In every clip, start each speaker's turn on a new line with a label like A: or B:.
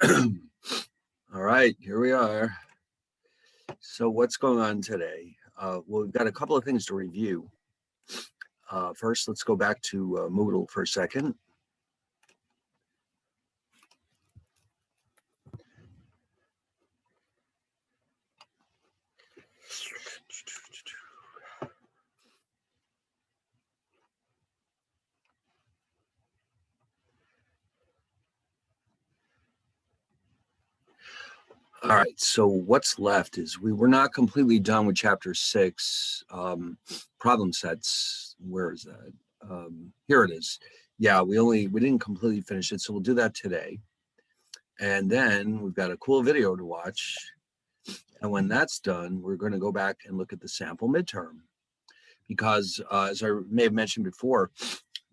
A: All right, here we are. So what's going on today? Well, we've got a couple of things to review. First, let's go back to Moodle for a second. All right, so what's left is we were not completely done with chapter 6, problem sets. Where is that? Here it is. Yeah, we didn't completely finish it, so we'll do that today. And then we've got a cool video to watch. And when that's done, we're going to go back and look at the sample midterm. Because as I may have mentioned before,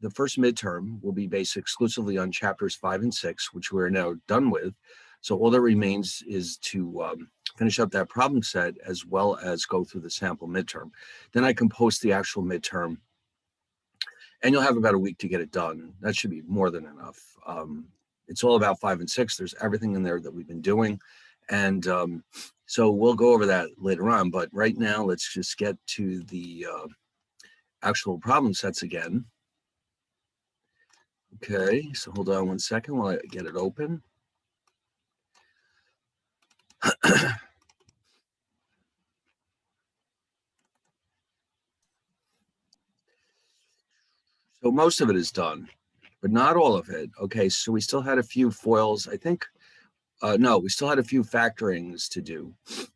A: the first midterm will be based exclusively on chapters 5 and 6, which we're now done with. So all that remains is to finish up that problem set as well as go through the sample midterm. Then I can post the actual midterm, and you'll have about a week to get it done. That should be more than enough. It's all about 5 and 6. There's everything in there that we've been doing. And so we'll go over that later on. But right now, let's just get to the actual problem sets again. Okay, so hold on one second while I get it open. So most of it is done, but not all of it. Okay, so we still had a few foils. I think, no, we still had a few factorings to do.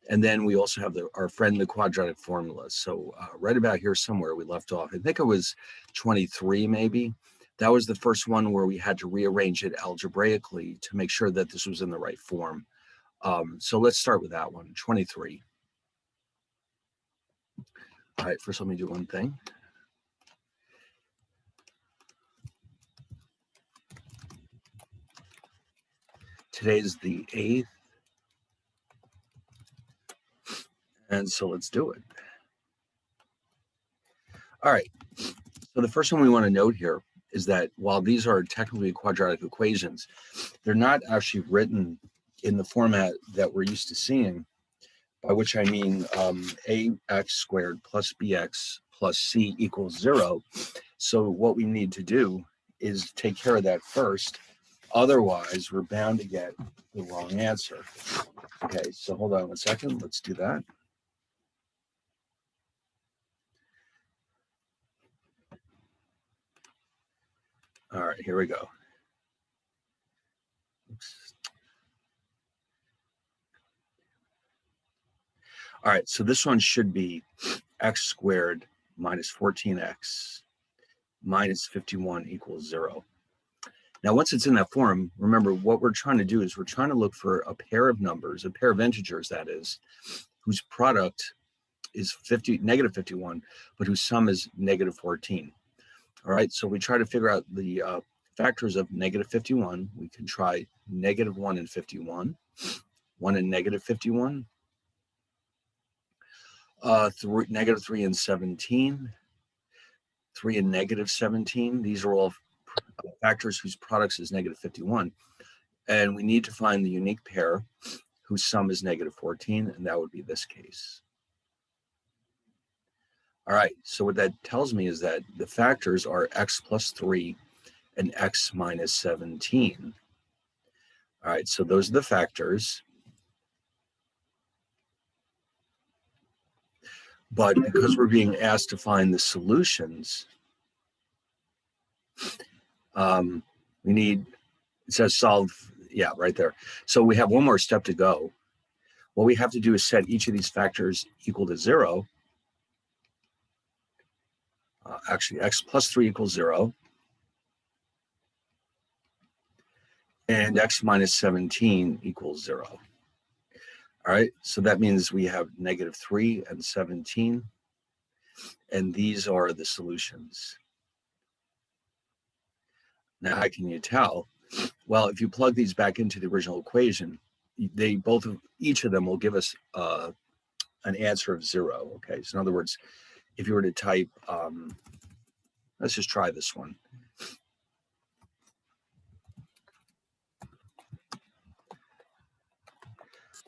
A: And then we also have our friend, the quadratic formula. So right about here somewhere we left off. I think it was 23 maybe. That was the first one where we had to rearrange it algebraically to make sure that this was in the right form. So let's start with that one, 23. All right, first let me do one thing. Today's the 8th. And so let's do it. All right, so the first one we want to note here is that while these are technically quadratic equations, they're not actually written in the format that we're used to seeing, by which I mean ax squared plus bx plus c equals 0. So what we need to do is take care of that first. Otherwise, we're bound to get the wrong answer. Okay, so hold on one second. Let's do that. All right, here we go. Oops. All right, so this one should be x squared minus 14x minus 51 equals 0. Now, once it's in that form, remember what we're trying to do is we're trying to look for a pair of numbers, a pair of integers, that is, whose product is negative 51, but whose sum is negative 14. All right, so we try to figure out the factors of negative 51. We can try negative 1 and 51, 1 and negative 51, negative 3 and 17, 3 and negative 17. These are all factors whose products is negative 51. And we need to find the unique pair whose sum is negative 14, and that would be this case. All right, so what that tells me is that the factors are x plus 3 and x minus 17. All right, so those are the factors. But because we're being asked to find the solutions, we need, it says solve, yeah, right there. So we have one more step to go. What we have to do is set each of these factors equal to 0. Actually, x plus 3 equals 0. And x minus 17 equals 0. All right, so that means we have negative 3 and 17. And these are the solutions. Now, how can you tell? Well, if you plug these back into the original equation, each of them will give us an answer of 0. Okay, so in other words, if you were to type, let's just try this one.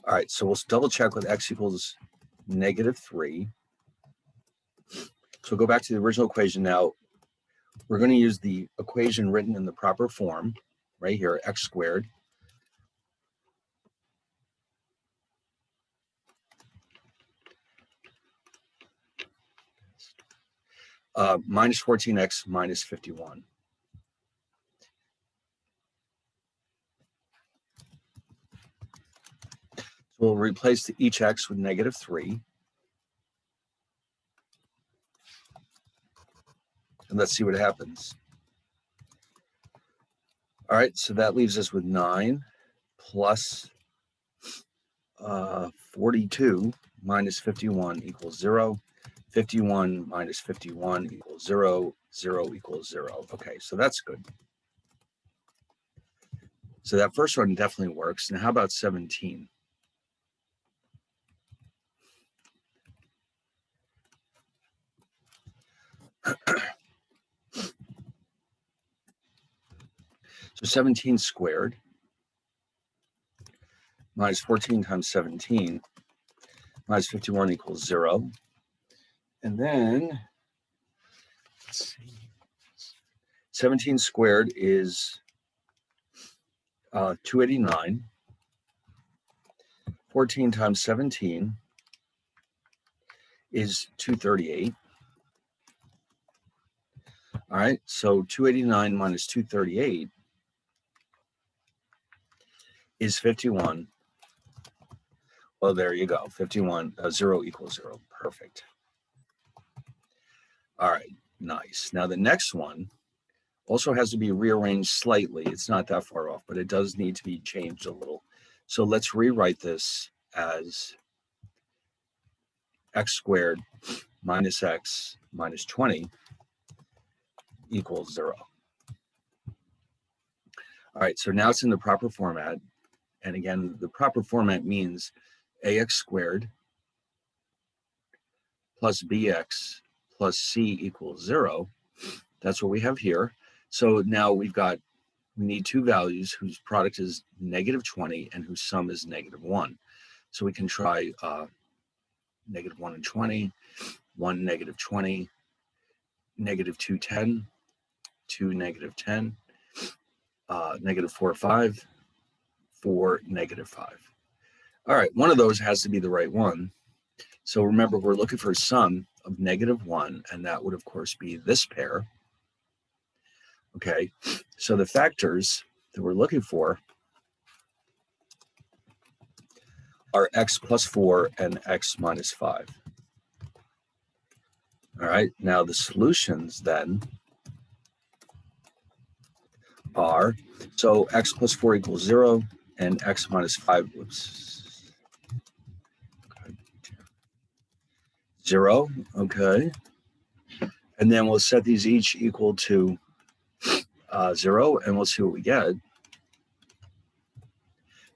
A: All right, so we'll double check with x equals -3. So go back to the original equation now. We're going to use the equation written in the proper form right here, x squared minus 14x minus 51. So we'll replace each x with -3. And let's see what happens. All right, so that leaves us with 9 plus 42 minus 51 equals 0. 51 minus 51 equals 0. 0 equals 0. Okay, so that's good. So that first one definitely works. Now how about 17? So 17 squared minus 14 times 17 minus 51 equals 0. And then, let's see, 17 squared is 289. 14 times 17 is 238. All right, so 289 minus 238 is 51. Well, there you go, 51, 0 equals 0, perfect. All right, nice. Now the next one also has to be rearranged slightly. It's not that far off, but it does need to be changed a little. So let's rewrite this as x squared minus x minus 20 equals 0. All right, so now it's in the proper format. And again, the proper format means ax squared plus bx plus c equals 0. That's what we have here. So now we need two values whose product is -20 and whose sum is -1. So we can try -1 and 20, 1 -20, -2 10, 2 -10, -4 5, 4 -5. All right, one of those has to be the right one. So remember, we're looking for a sum of -1, and that would, of course, be this pair. Okay, so the factors that we're looking for are x plus 4 and x minus 5. All right, now the solutions then are, so x plus 4 equals 0 and x minus 5, whoops, 0, okay. And then we'll set these each equal to 0, and we'll see what we get.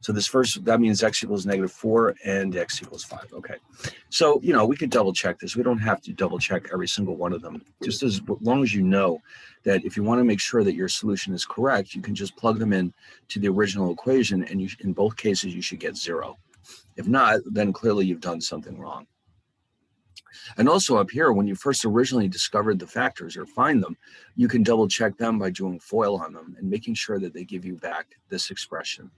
A: So this first, that means x equals -4 and x equals 5. Okay. So, we could double check this. We don't have to double check every single one of them. Just as long as you know that if you want to make sure that your solution is correct, you can just plug them in to the original equation, and in both cases, you should get 0. If not, then clearly you've done something wrong. And also up here, when you first originally discovered the factors or find them, you can double check them by doing FOIL on them and making sure that they give you back this expression.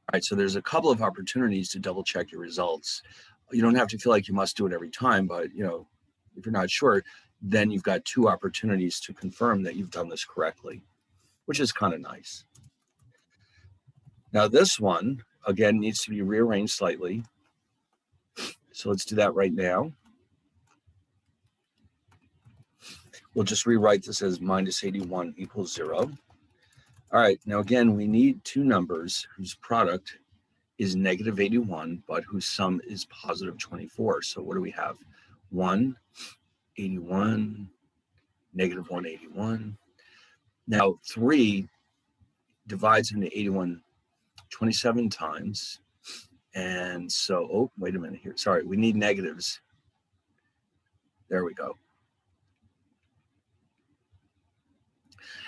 A: All right, so there's a couple of opportunities to double check your results. You don't have to feel like you must do it every time, but if you're not sure, then you've got 2 opportunities to confirm that you've done this correctly, which is kind of nice. Now this one, again, needs to be rearranged slightly. So let's do that right now. We'll just rewrite this as -81 equals 0. All right, now again, we need 2 numbers whose product is -81, but whose sum is +24. So what do we have? 181, -181. Now 3 divides into 81 27 times. And so, oh, wait a minute here. Sorry, we need negatives. There we go.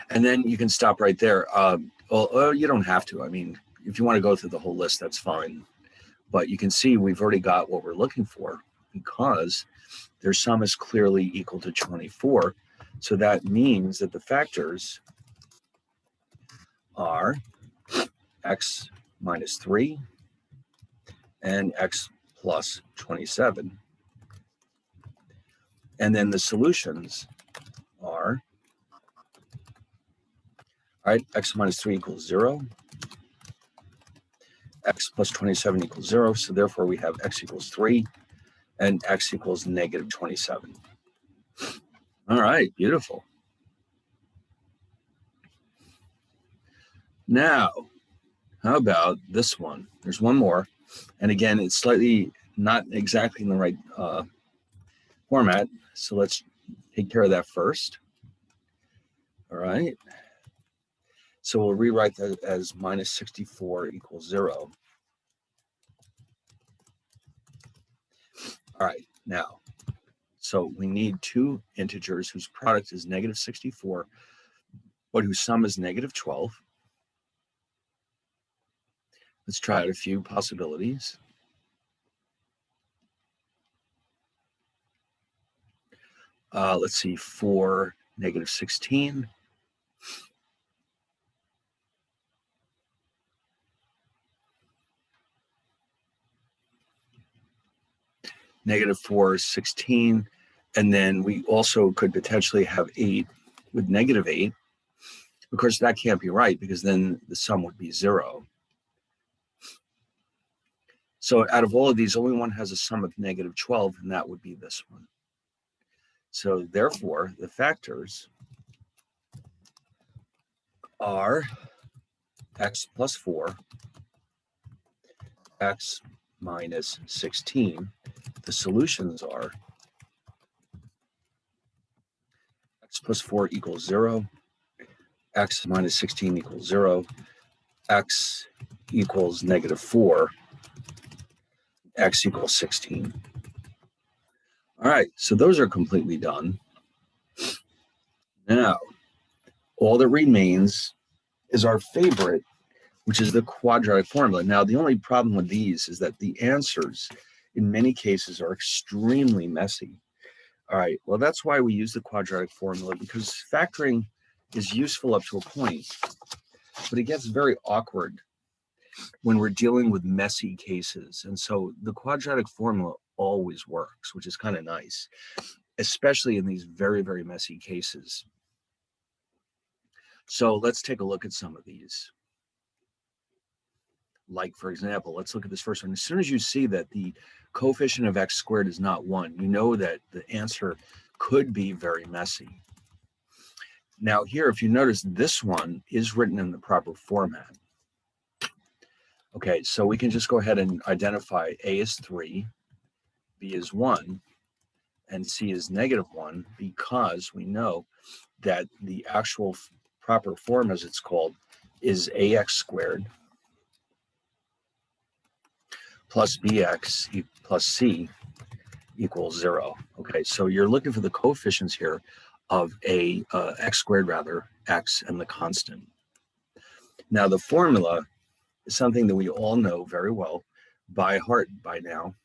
A: And then you can stop right there. Well, you don't have to. I mean, if you want to go through the whole list, that's fine. But you can see we've already got what we're looking for because their sum is clearly equal to 24. So that means that the factors are x minus 3 and x plus 27. And then the solutions are, all right, x minus 3 equals 0, x plus 27 equals 0. So therefore we have x equals 3 and x equals negative 27. All right, beautiful. Now, how about this one? There's one more. And again, it's slightly not exactly in the right format. So let's take care of that first. All right. So we'll rewrite that as minus 64 equals 0. All right, now, so we need two integers whose product is negative 64, but whose sum is negative 12. Let's try out a few possibilities. Let's see, 4, negative 16. Negative 4, 16. And then we also could potentially have 8 with negative 8. Of course, that can't be right because then the sum would be 0. So out of all of these, only one has a sum of negative 12, and that would be this one. So therefore, the factors are x plus 4, x minus 16. The solutions are x plus 4 equals 0, x minus 16 equals 0, x equals negative 4, x equals 16. All right, so those are completely done. Now, all that remains is our favorite, which is the quadratic formula. Now, the only problem with these is that the answers in many cases are extremely messy. All right, well, that's why we use the quadratic formula, because factoring is useful up to a point, but it gets very awkward when we're dealing with messy cases. And so the quadratic formula always works, which is kind of nice, especially in these very, very messy cases. So let's take a look at some of these. Like, for example, let's look at this first one. As soon as you see that the coefficient of x squared is not 1, you know that the answer could be very messy. Now here, if you notice, this one is written in the proper format. Okay, so we can just go ahead and identify a is 3, b is 1, and c is negative 1, because we know that the actual proper form, as it's called, is ax squared plus bx plus c equals 0. Okay, so you're looking for the coefficients here of x squared, x, and the constant. Now the formula is something that we all know very well by heart by now,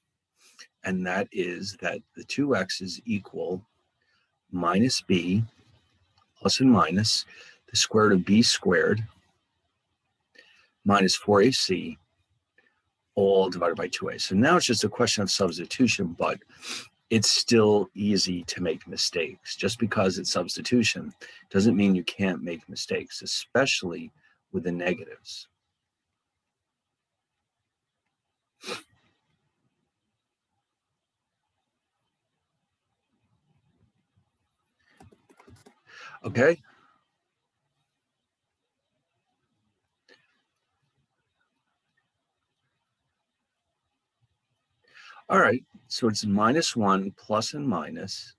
A: and that is that the 2x's equal minus b plus and minus the square root of b squared minus 4ac all divided by 2a. So now it's just a question of substitution, but it's still easy to make mistakes. Just because it's substitution doesn't mean you can't make mistakes, especially with the negatives. Okay. All right, so it's minus 1 plus and minus.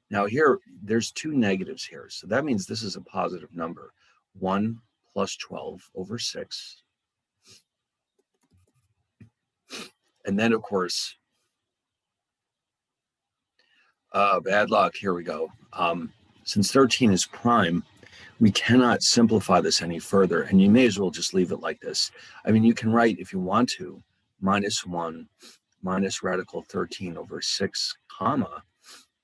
A: Now here, there's two negatives here, so that means this is a positive number. 1 plus 12 over 6. And then, of course, bad luck, here we go. Since 13 is prime, we cannot simplify this any further, and you may as well just leave it like this. I mean, you can write, if you want to, minus 1 minus radical 13 over 6, comma,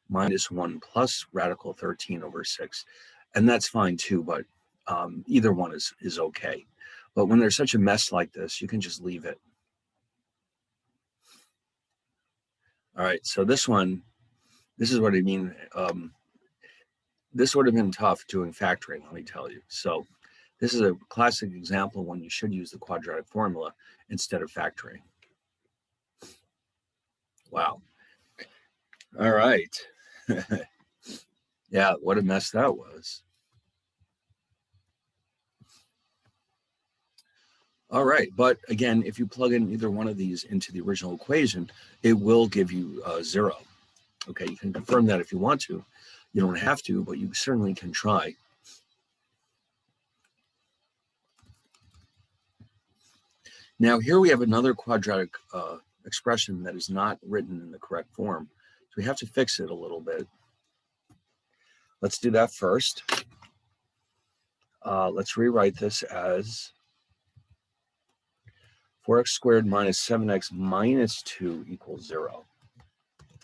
A: minus 1 plus radical 13 over 6. And that's fine too, but either one is okay. But when there's such a mess like this, you can just leave it. All right, so this is what I mean. This would have been tough doing factoring, let me tell you. So this is a classic example when you should use the quadratic formula instead of factoring. Wow. All right. Yeah, what a mess that was. All right, but again, if you plug in either one of these into the original equation, it will give you 0. Okay, you can confirm that if you want to. You don't have to, but you certainly can try. Now here we have another quadratic expression that is not written in the correct form. So we have to fix it a little bit. Let's do that first. Let's rewrite this as 4x squared minus 7x minus 2 equals 0.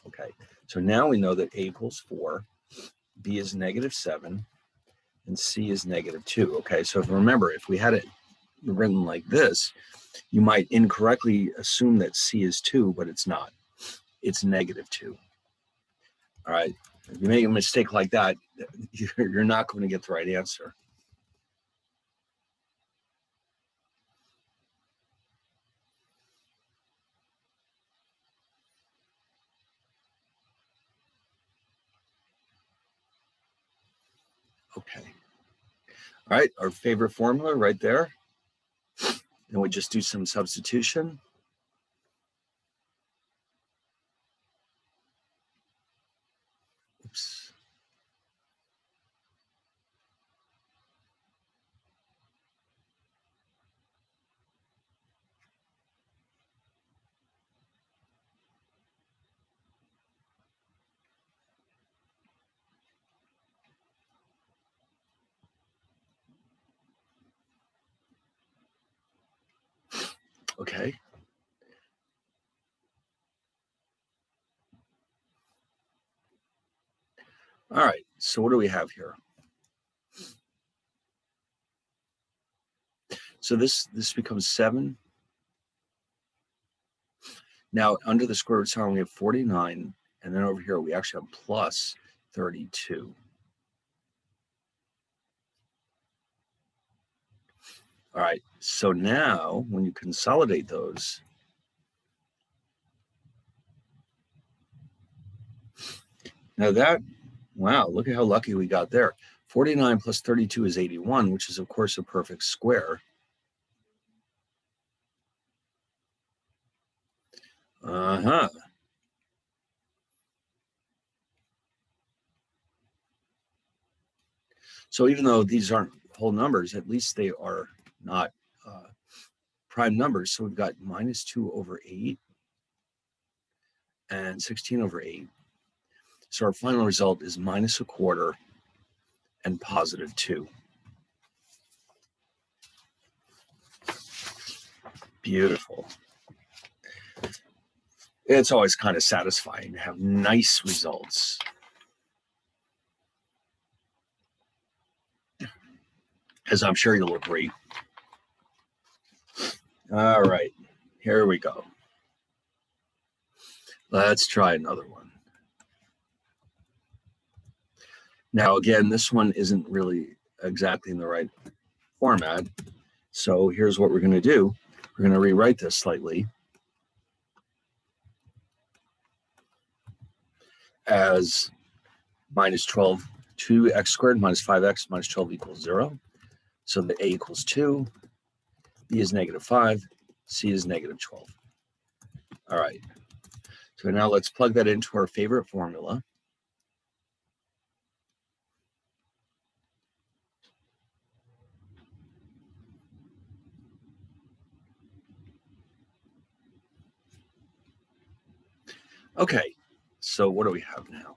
A: Okay, so now we know that a equals 4, b is negative 7, and c is negative 2. Okay, so remember, if we had it written like this, you might incorrectly assume that c is 2, but it's not. It's negative 2. All right, if you make a mistake like that, you're not going to get the right answer. Okay. All right, our favorite formula right there. And we just do some substitution. Oops. Okay. All right, so what do we have here? So this becomes 7. Now, under the square root sign, we have 49, and then over here, we actually have plus 32. All right, so now when you consolidate those, now that, wow, look at how lucky we got there. 49 plus 32 is 81, which is, of course, a perfect square. Uh-huh. So even though these aren't whole numbers, at least they are not prime numbers. So we've got minus 2 over 8 and 16 over 8. So our final result is minus a quarter and positive 2. Beautiful. It's always kind of satisfying to have nice results. As I'm sure you'll agree. All right, here we go. Let's try another one. Now, again, this one isn't really exactly in the right format. So here's what we're going to do. We're going to rewrite this slightly as minus 12, 2x squared minus 5x minus 12 equals 0. So that a equals 2, b is negative 5, c is negative 12. All right. So now let's plug that into our favorite formula. Okay, so what do we have now?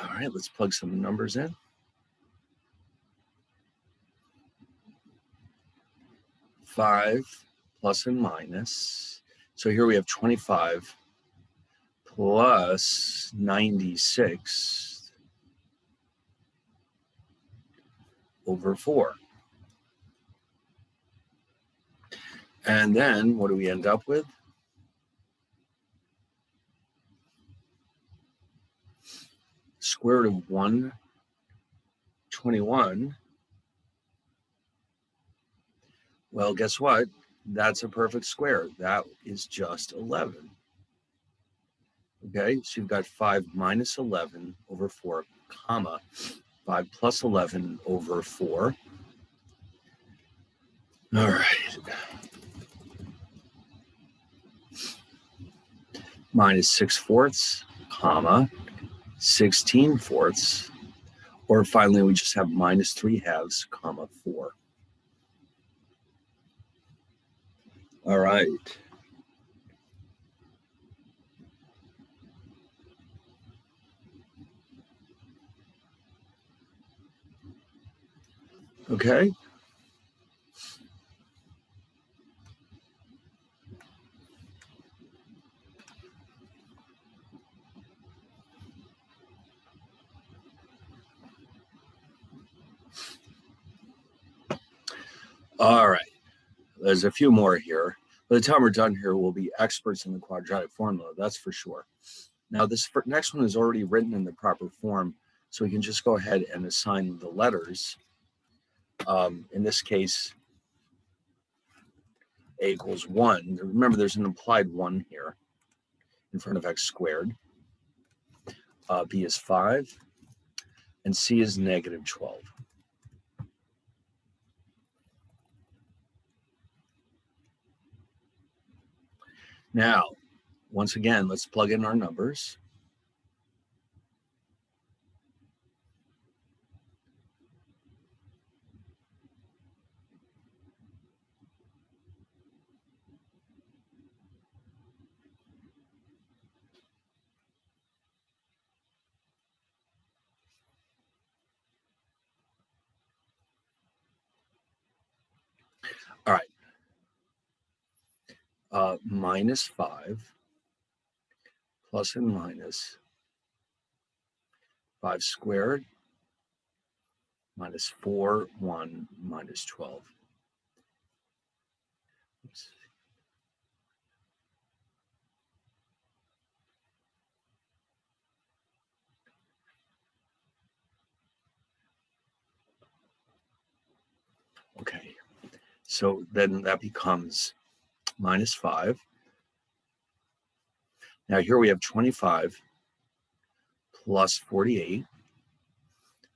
A: All right, let's plug some numbers in. 5 plus and minus. So here we have 25 plus 96 over 4. And then what do we end up with? Square root of 121. Well, guess what? That's a perfect square. That is just 11. Okay, so you've got 5 minus 11 over 4, comma, 5 plus 11 over 4. All right. Minus 6/4, comma, 16/4. Or finally, we just have minus 3/2, comma, 4. All right. Okay. All right. There's a few more here. By the time we're done here, we'll be experts in the quadratic formula, that's for sure. Now, this next one is already written in the proper form, so we can just go ahead and assign the letters. In this case, a equals 1. Remember, there's an implied 1 here in front of x squared. B is 5, and C is negative 12. Now, once again, let's plug in our numbers. All right. Minus 5 plus and minus 5 squared minus 4, 1, minus 12. Oops. Okay, so then that becomes minus 5. Now here we have 25 plus 48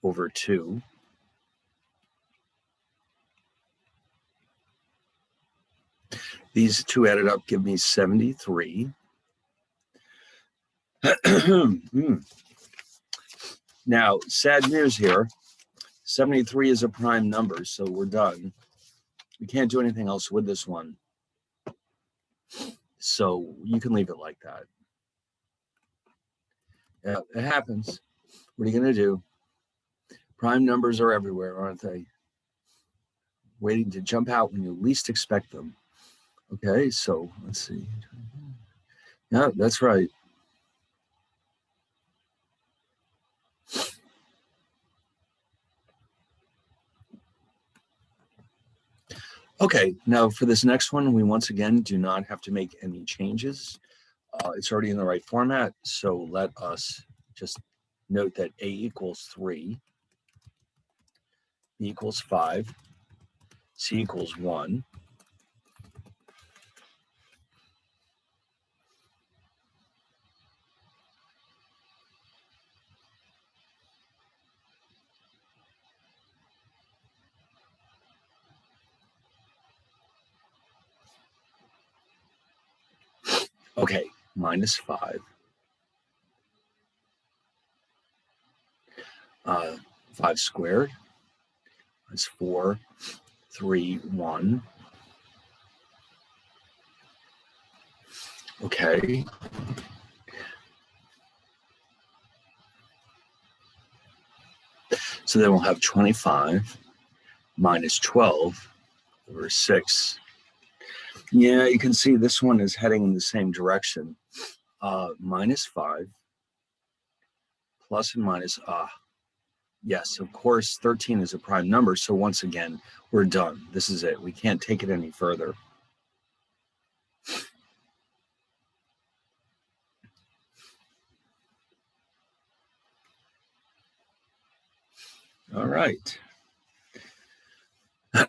A: over 2. These two added up give me 73. Now, sad news here. 73 is a prime number, so we're done. We can't do anything else with this one. So you can leave it like that. Yeah, it happens. What are you going to do? Prime numbers are everywhere, aren't they? Waiting to jump out when you least expect them. Okay, so let's see. Yeah, that's right. Okay, now for this next one, we once again do not have to make any changes. It's already in the right format, so let us just note that A equals 3, B equals 5, C equals 1. Okay, minus 5. 5 squared is 4, 3, 1. Okay. So then we'll have 25 minus 12 over 6. Yeah, you can see this one is heading in the same direction. Minus 5 plus and minus, yes, of course, 13 is a prime number. So once again, we're done. This is it. We can't take it any further. All right. All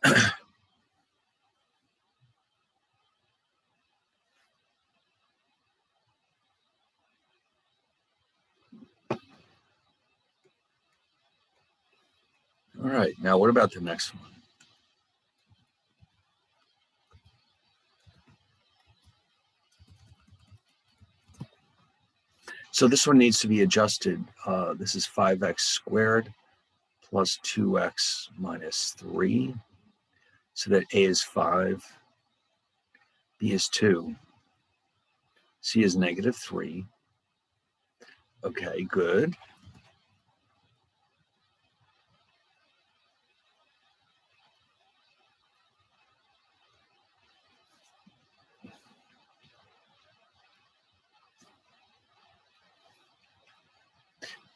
A: right, now what about the next one? So this one needs to be adjusted. This is 5x squared plus 2x minus 3. So that a is 5, b is 2, c is negative 3. Okay, good.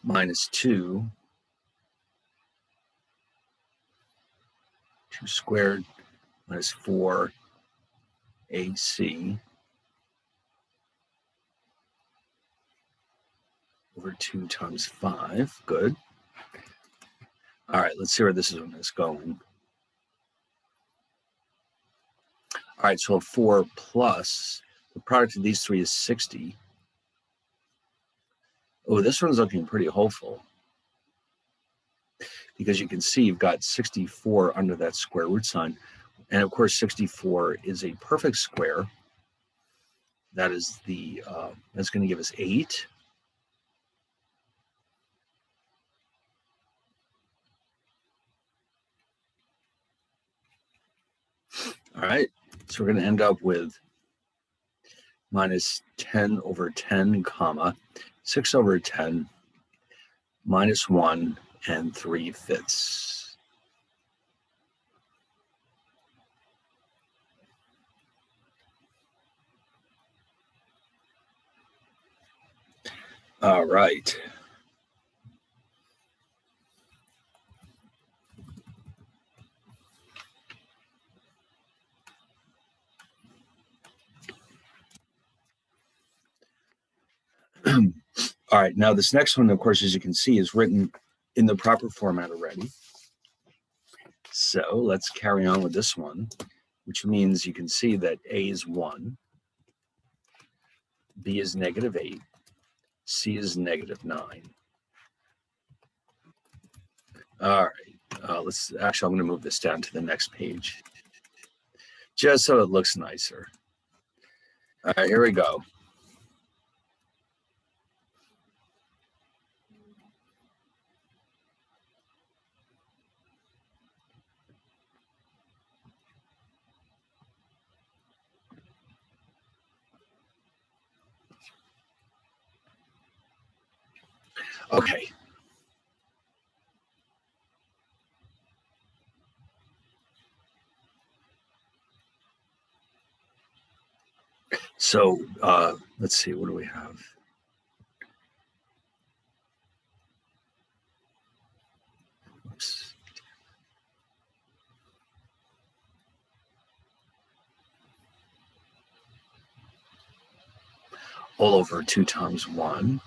A: Minus 2, 2 squared minus 4 ac over 2 times 5. Good. All right, let's see where this one is going. All right, so 4 plus, the product of these three is 60. Oh, this one's looking pretty hopeful, because you can see you've got 64 under that square root sign. And of course, 64 is a perfect square. That is that's going to give us 8. All right, so we're going to end up with minus 10 over 10, comma, 6 over 10, minus 1 and 3/5. All right. All right, now this next one, of course, as you can see, is written in the proper format already. So let's carry on with this one, which means you can see that A is 1, B is negative 8, C is negative 9. All right, let's actually, I'm going to move this down to the next page just so it looks nicer. All right, here we go. Okay. So let's see, what do we have? Oops. All over 2 times 1.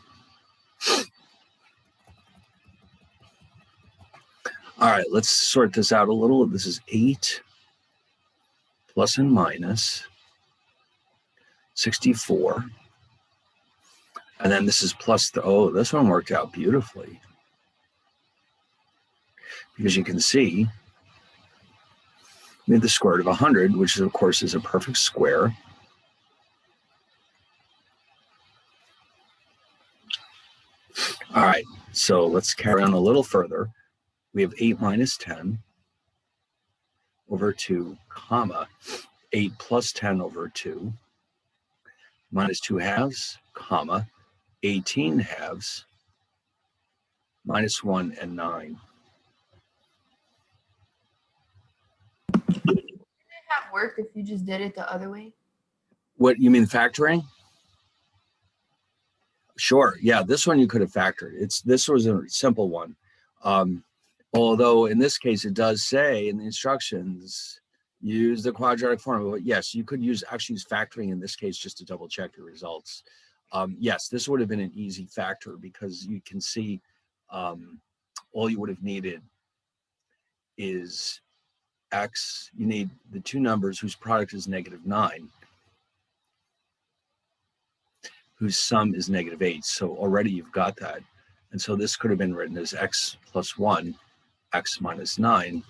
A: All right, let's sort this out a little. This is 8 plus and minus 64. And then this is plus the, oh, this one worked out beautifully. Because you can see we have the square root of 100, which of course is a perfect square. All right, so let's carry on a little further. We have 8 minus 10 over 2, comma, 8 plus 10 over 2, minus 2 halves, comma, 18 halves, minus 1 and 9.
B: work if you just did it the other way?
A: What you mean factoring? Sure. Yeah, this one you could have factored. This was a simple one. Although in this case, it does say in the instructions, use the quadratic formula. But yes, you could actually use factoring in this case just to double check your results. Yes, this would have been an easy factor because you can see all you would have needed is x. You need the two numbers whose product is -9, whose sum is -8. So already you've got that. And so this could have been written as x plus 1, x minus 9.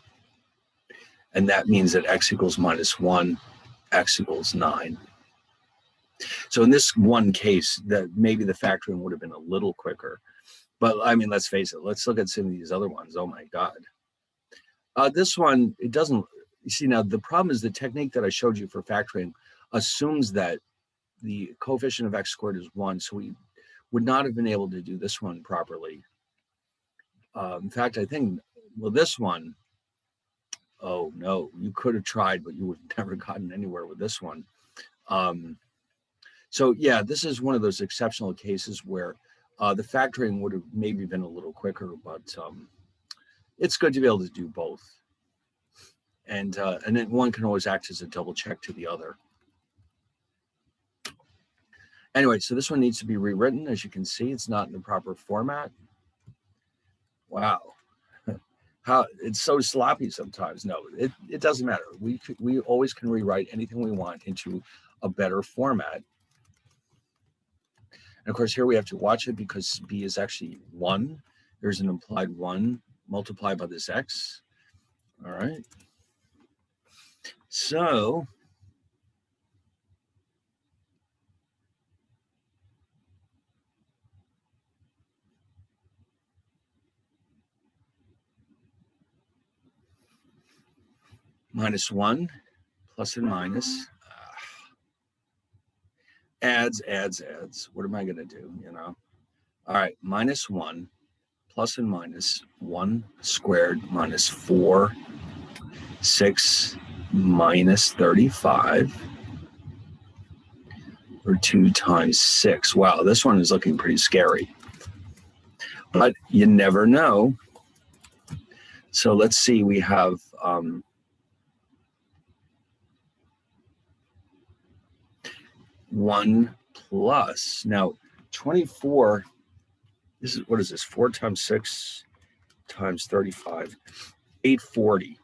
A: And that means that x equals -1, x equals 9. So in this one case, that maybe the factoring would have been a little quicker. But I mean, let's face it, let's look at some of these other ones. Oh my God. This one, it doesn't, you see now the problem is the technique that I showed you for factoring assumes that the coefficient of x squared is 1. So we would not have been able to do this one properly. In fact, I think, well, this one, oh no, you could have tried, but you would have never gotten anywhere with this one. So yeah, this is one of those exceptional cases where the factoring would have maybe been a little quicker, but it's good to be able to do both. And then one can always act as a double check to the other. Anyway, so this one needs to be rewritten. As you can see, it's not in the proper format. Wow. How it's so sloppy sometimes. No, it doesn't matter. We always can rewrite anything we want into a better format. And of course, here we have to watch it because b is actually 1. There's an implied 1 multiplied by this x. All right. So -1, plus and minus, adds. What am I going to do, you know? All right, -1 plus and minus 1 squared minus 4, 6 minus 35, or 2 times 6. Wow, this one is looking pretty scary. But you never know. So let's see, we have 1 plus. Now, 24, this is, what is this? 4 times 6 times 35, 840.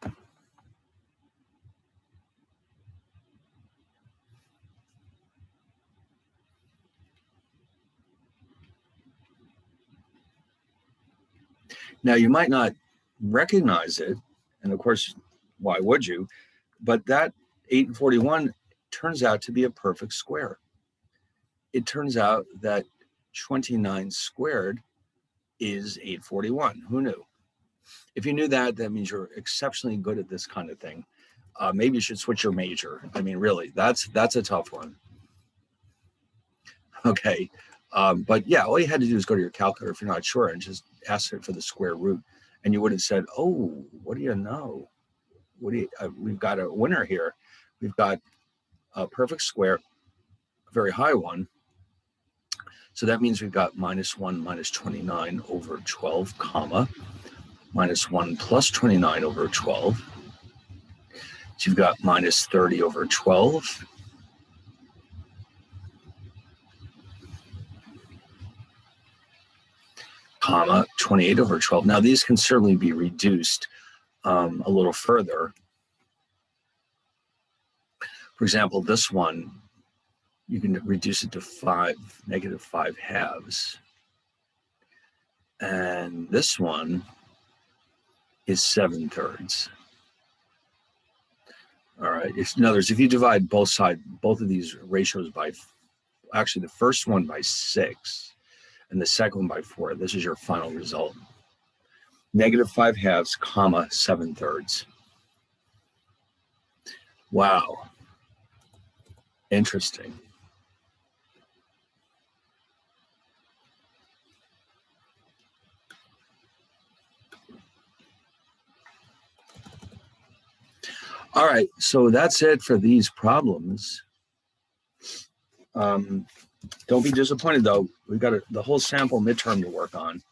A: Now, you might not recognize it, and of course, why would you? But that 841 turns out to be a perfect square. It turns out that 29 squared is 841. Who knew? If you knew that, that means you're exceptionally good at this kind of thing. Maybe you should switch your major. I mean, really, that's a tough one. Okay. But yeah, all you had to do is go to your calculator if you're not sure and just ask it for the square root. And you would have said, oh, what do you know? We've got a winner here. We've got a perfect square, a very high one. So that means we've got -1 minus 29 over 12, comma, -1 plus 29 over 12. So you've got -30 over 12. Comma, 28 over 12. Now these can certainly be reduced a little further. For example, this one, you can reduce it to -5 halves. And this one is 7/3. All right. In other words, if you divide both of these ratios by, actually the first one by 6 and the second one by 4, this is your final result. -5 halves, comma, 7/3. Wow. Interesting. All right, so that's it for these problems. Don't be disappointed though. We've got the whole sample midterm to work on.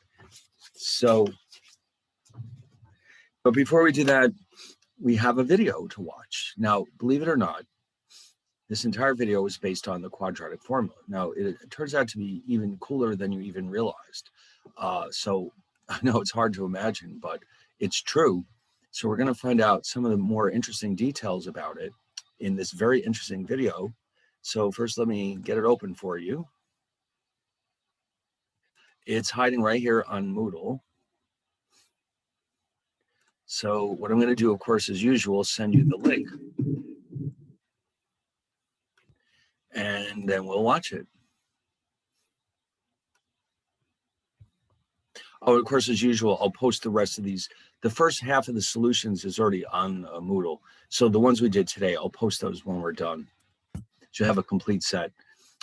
A: So, but before we do that, we have a video to watch. Now, believe it or not, this entire video is based on the quadratic formula. Now, it turns out to be even cooler than you even realized. So I know it's hard to imagine, but it's true. So we're going to find out some of the more interesting details about it in this very interesting video. So first, let me get it open for you. It's hiding right here on Moodle. So what I'm going to do, of course, as usual, send you the link. And then we'll watch it. Oh, of course, as usual, I'll post the rest of these. The first half of the solutions is already on Moodle. So the ones we did today, I'll post those when we're done. So you have a complete set.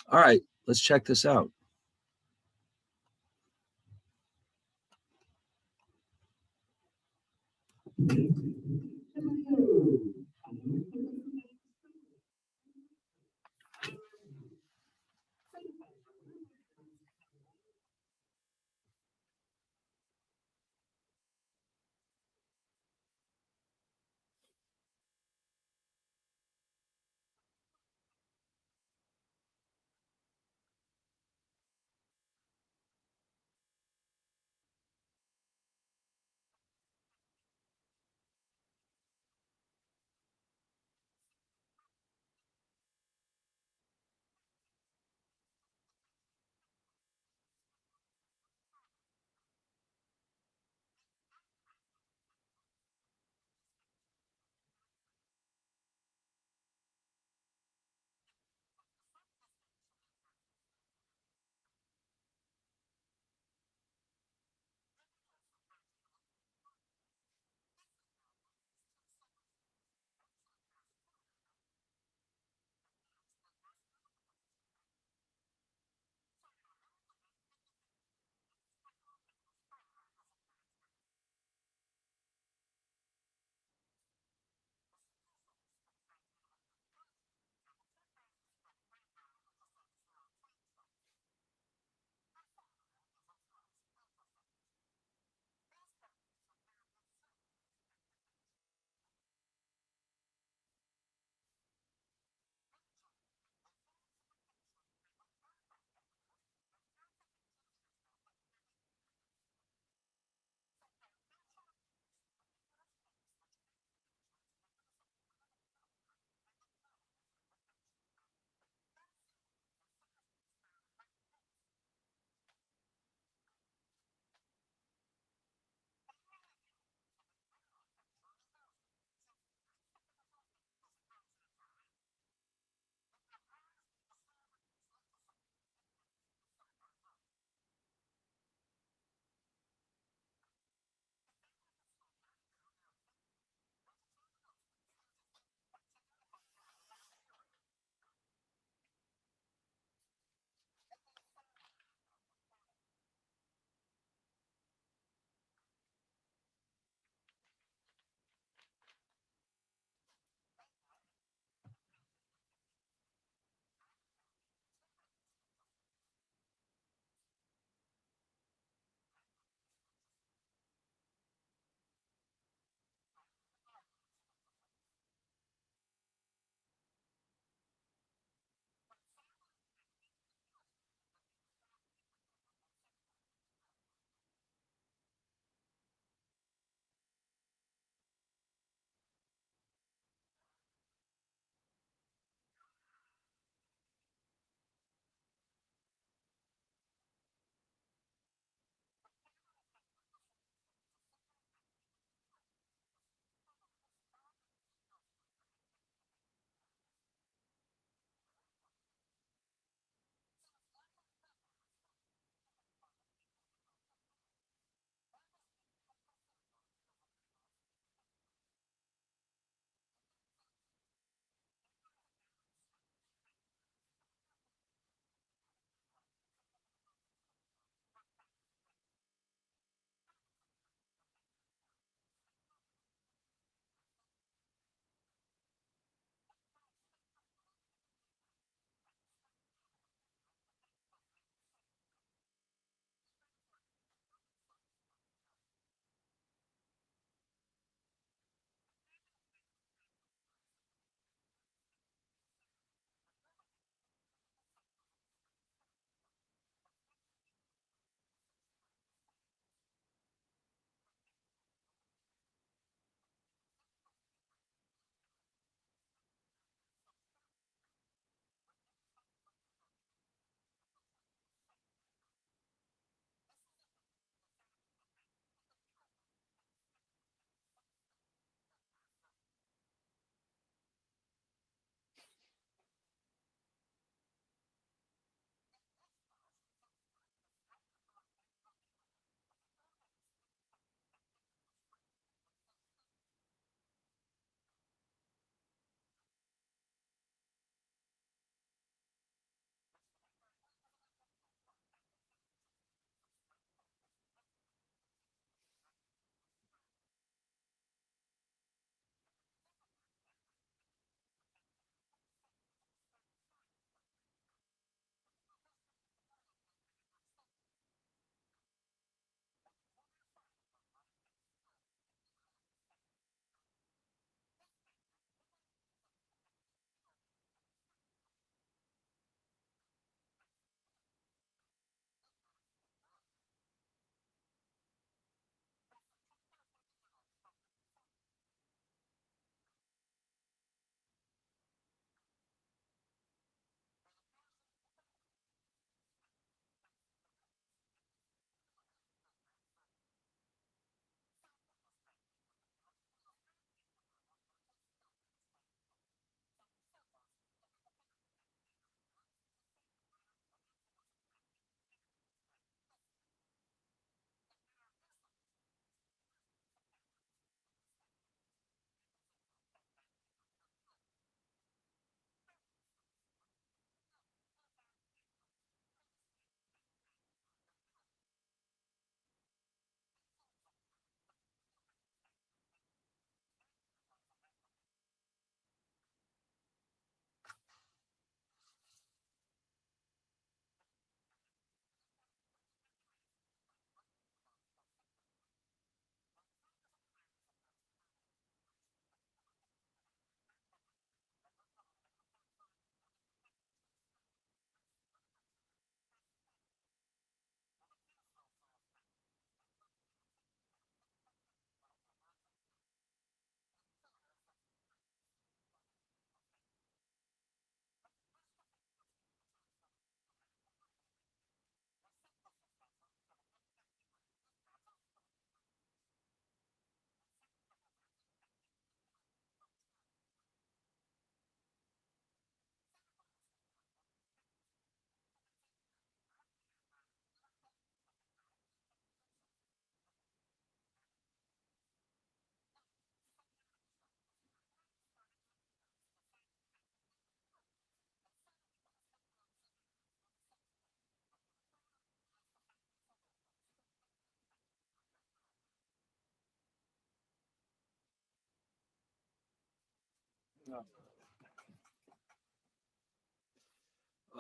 A: All right, let's check this out.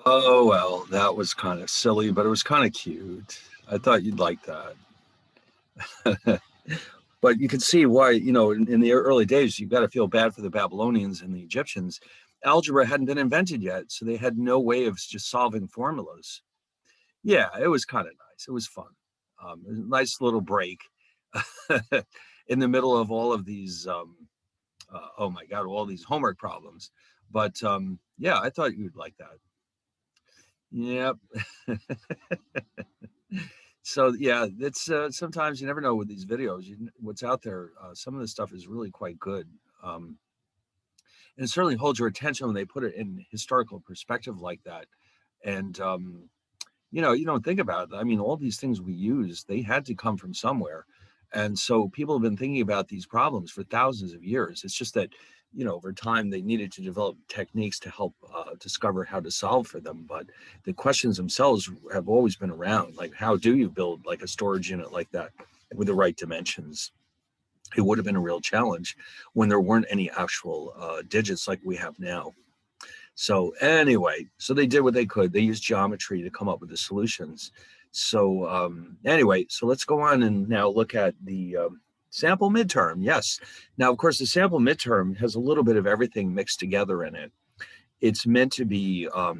A: Oh, well, that was kind of silly, but it was kind of cute. I thought you'd like that. But you can see why, in the early days, you've got to feel bad for the Babylonians and the Egyptians. Algebra hadn't been invented yet, so they had no way of just solving formulas. Yeah, it was kind of nice. It was fun. It was a nice little break in the middle of all of these, oh my God, all these homework problems. But yeah, I thought you'd like that. Yep. So yeah, it's sometimes you never know with these videos, what's out there. Some of the stuff is really quite good. Um, and it certainly holds your attention when they put it in historical perspective like that. And you don't think about it. I mean, all these things we use, they had to come from somewhere. And so people have been thinking about these problems for thousands of years. It's just that, over time they needed to develop techniques to help discover how to solve for them. But the questions themselves have always been around. Like, how do you build like a storage unit like that with the right dimensions? It would have been a real challenge when there weren't any actual digits like we have now. So anyway, so they did what they could. They used geometry to come up with the solutions. So anyway, so let's go on and now look at the sample midterm. Yes. Now, of course, the sample midterm has a little bit of everything mixed together in it. It's meant to be, well,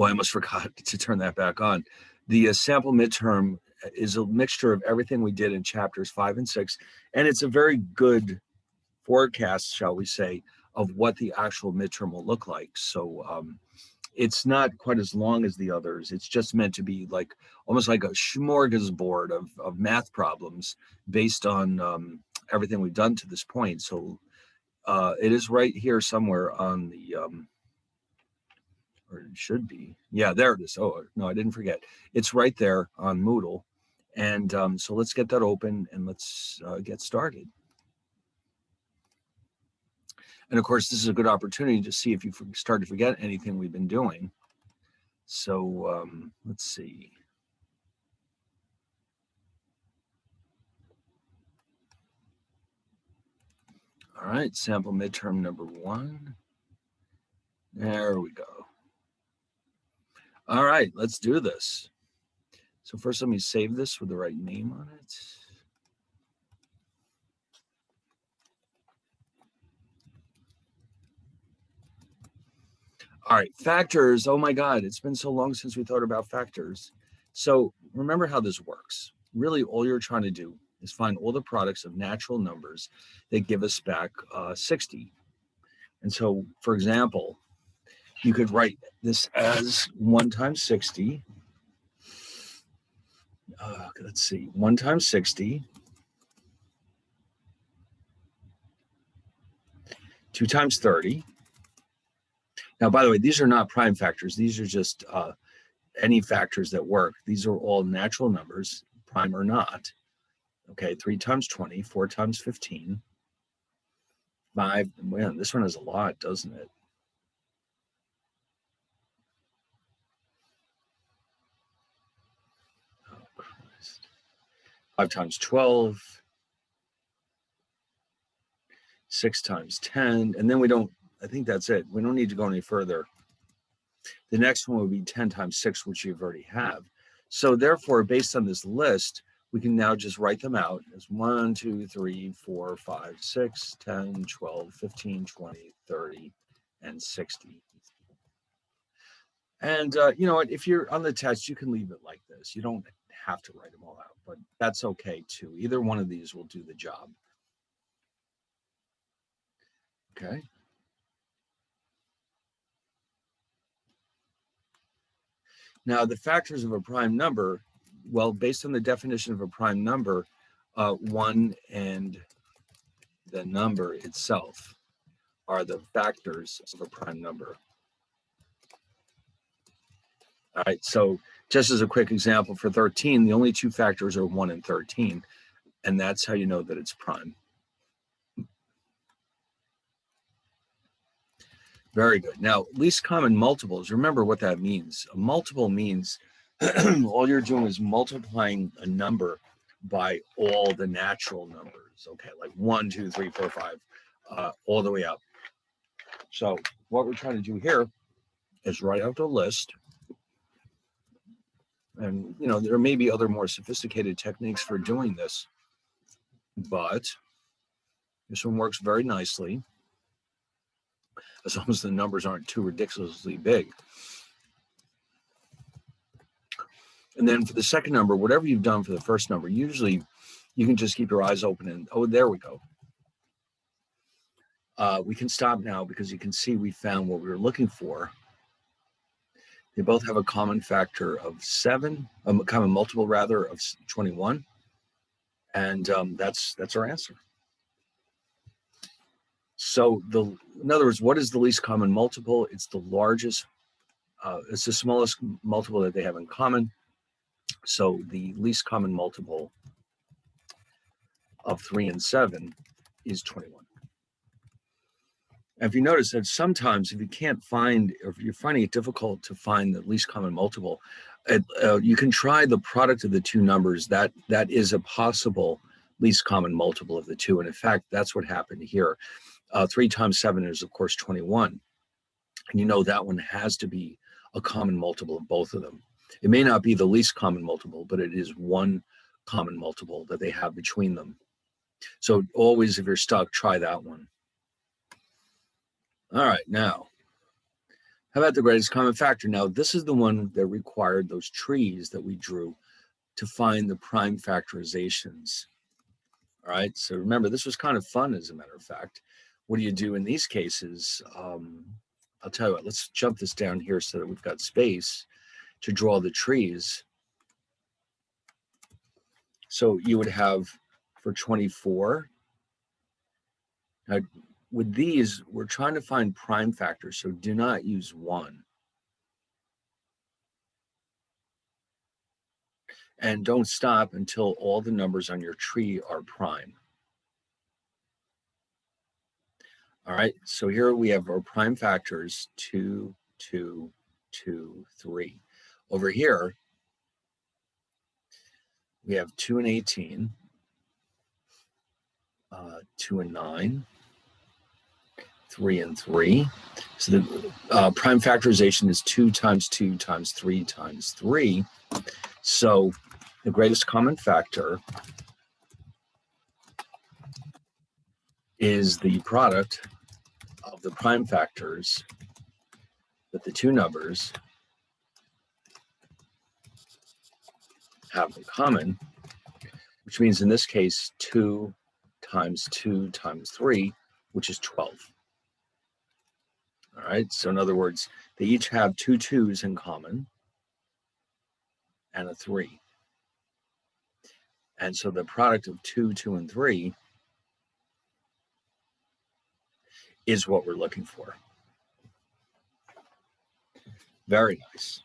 A: I almost forgot to turn that back on. The sample midterm is a mixture of everything we did in chapters 5 and 6, and it's a very good forecast, shall we say, of what the actual midterm will look like. So it's not quite as long as the others. It's just meant to be like almost like a smorgasbord of math problems based on everything we've done to this point. So it is right here somewhere on the, or it should be. Yeah, there it is. Oh, no, I didn't forget. It's right there on Moodle. And so let's get that open and let's get started. And of course, this is a good opportunity to see if you start to forget anything we've been doing. So let's see. All right, sample midterm number 1. There we go. All right, let's do this. So first, let me save this with the right name on it. All right, factors. Oh my God, it's been so long since we thought about factors. So remember how this works. Really, all you're trying to do is find all the products of natural numbers that give us back 60. And so, for example, you could write this as 1 times 60. Let's see, 1 times 60. 2 times 30. Now, by the way, these are not prime factors. These are just any factors that work. These are all natural numbers, prime or not. Okay, 3 times 20, 4 times 15. 5, man, this one has a lot, doesn't it? Oh, Christ. 5 times 12. 6 times 10. And then we don't, I think that's it. We don't need to go any further. The next one would be 10 times 6, which you already have. So therefore, based on this list, we can now just write them out as 1, 2, 3, 4, 5, 6, 10, 12, 15, 20, 30, and 60. And you know what? If you're on the test, you can leave it like this. You don't have to write them all out, but that's okay too. Either one of these will do the job. Okay. Now, the factors of a prime number, well, based on the definition of a prime number, 1 and the number itself are the factors of a prime number. All right, so just as a quick example, for 13, the only 2 factors are 1 and 13, and that's how you know that it's prime. Very good. Now, least common multiples, remember what that means. A multiple means all you're doing is multiplying a number by all the natural numbers, okay, like 1, 2, 3, 4, 5. all the way up. So what we're trying to do here is write out the list. And, you know, there may be other more sophisticated techniques for doing this, but this one works very nicely, as long as the numbers aren't too ridiculously big. And then for the second number, whatever you've done for the first number, usually you can just keep your eyes open and, oh, there we go. We can stop now because you can see we found what we were looking for. They both have a common factor of 7, a common multiple rather of 21. And that's our answer. So in other words, what is the least common multiple? It's the largest, it's the smallest multiple that they have in common. So the least common multiple of 3 and 7 is 21. And if you notice that sometimes if you can't find, or if you're finding it difficult to find the least common multiple, you can try the product of the two numbers. That is a possible least common multiple of the two. And in fact, that's what happened here. 3 times 7 is, of course, 21. And you know that one has to be a common multiple of both of them. It may not be the least common multiple, but it is one common multiple that they have between them. So always, if you're stuck, try that one. All right, now, how about the greatest common factor? Now, this is the one that required those trees that we drew to find the prime factorizations. All right, so remember, this was kind of fun, as a matter of fact. What do you do in these cases? I'll tell you what, let's jump this down here so that we've got space to draw the trees. So you would have for 24, now with these, we're trying to find prime factors, so do not use 1. And don't stop until all the numbers on your tree are prime. All right, so here we have our prime factors, 2, 2, 2, 3. Over here, we have 2 and 18, 2 and 9, 3 and 3. So the prime factorization is 2 times 2 times 3 times 3. So the greatest common factor is the product of the prime factors that the two numbers have in common, which means in this case 2 times 2 times 3, which is 12. All right, so in other words, they each have 2 2s in common and a 3. And so the product of 2, 2, and 3 is what we're looking for. Very nice.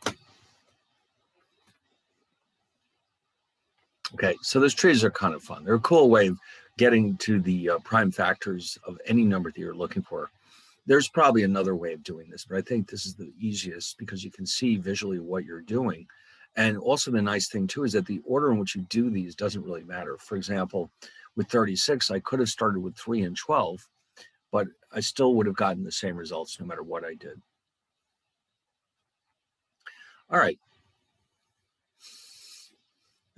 A: Okay, so those trees are kind of fun. They're a cool way of getting to the prime factors of any number that you're looking for. There's probably another way of doing this, but I think this is the easiest because you can see visually what you're doing. And also the nice thing too is that the order in which you do these doesn't really matter. For example, with 36, I could have started with 3 and 12, but I still would have gotten the same results no matter what I did. All right.